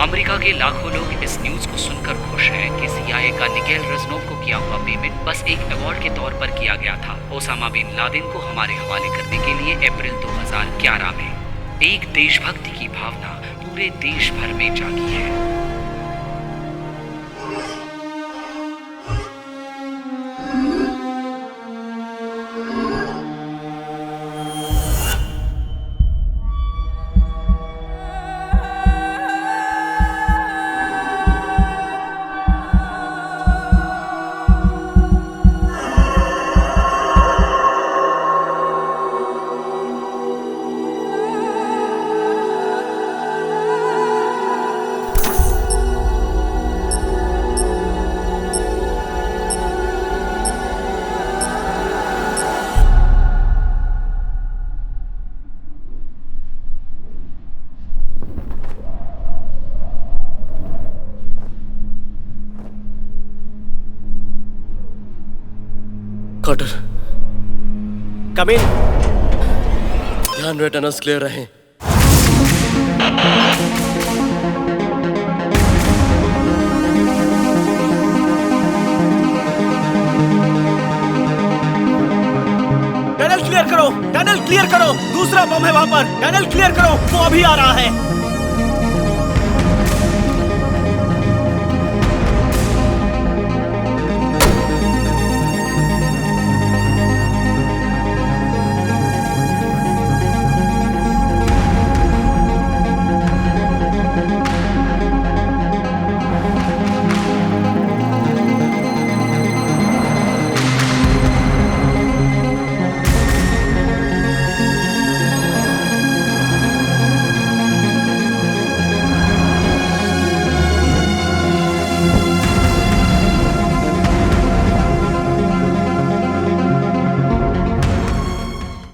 अमेरिका के लाखों लोग इस न्यूज को सुनकर खुश हैं कि CIA का निकेल रजनोव को किया हुआ पेमेंट बस एक अवार्ड के तौर पर किया गया था। ओसामा बिन लादेन को हमारे हवाले करने के लिए अप्रैल 2011 में एक देशभक्ति की भावना पूरे देश भर में जागी है। कार्टर, कम इन। ध्यान रहे, टनल्स क्लियर रहें। बड़ा बम है वहाँ पर। टनल क्लियर करो, वो अभी आ रहा है।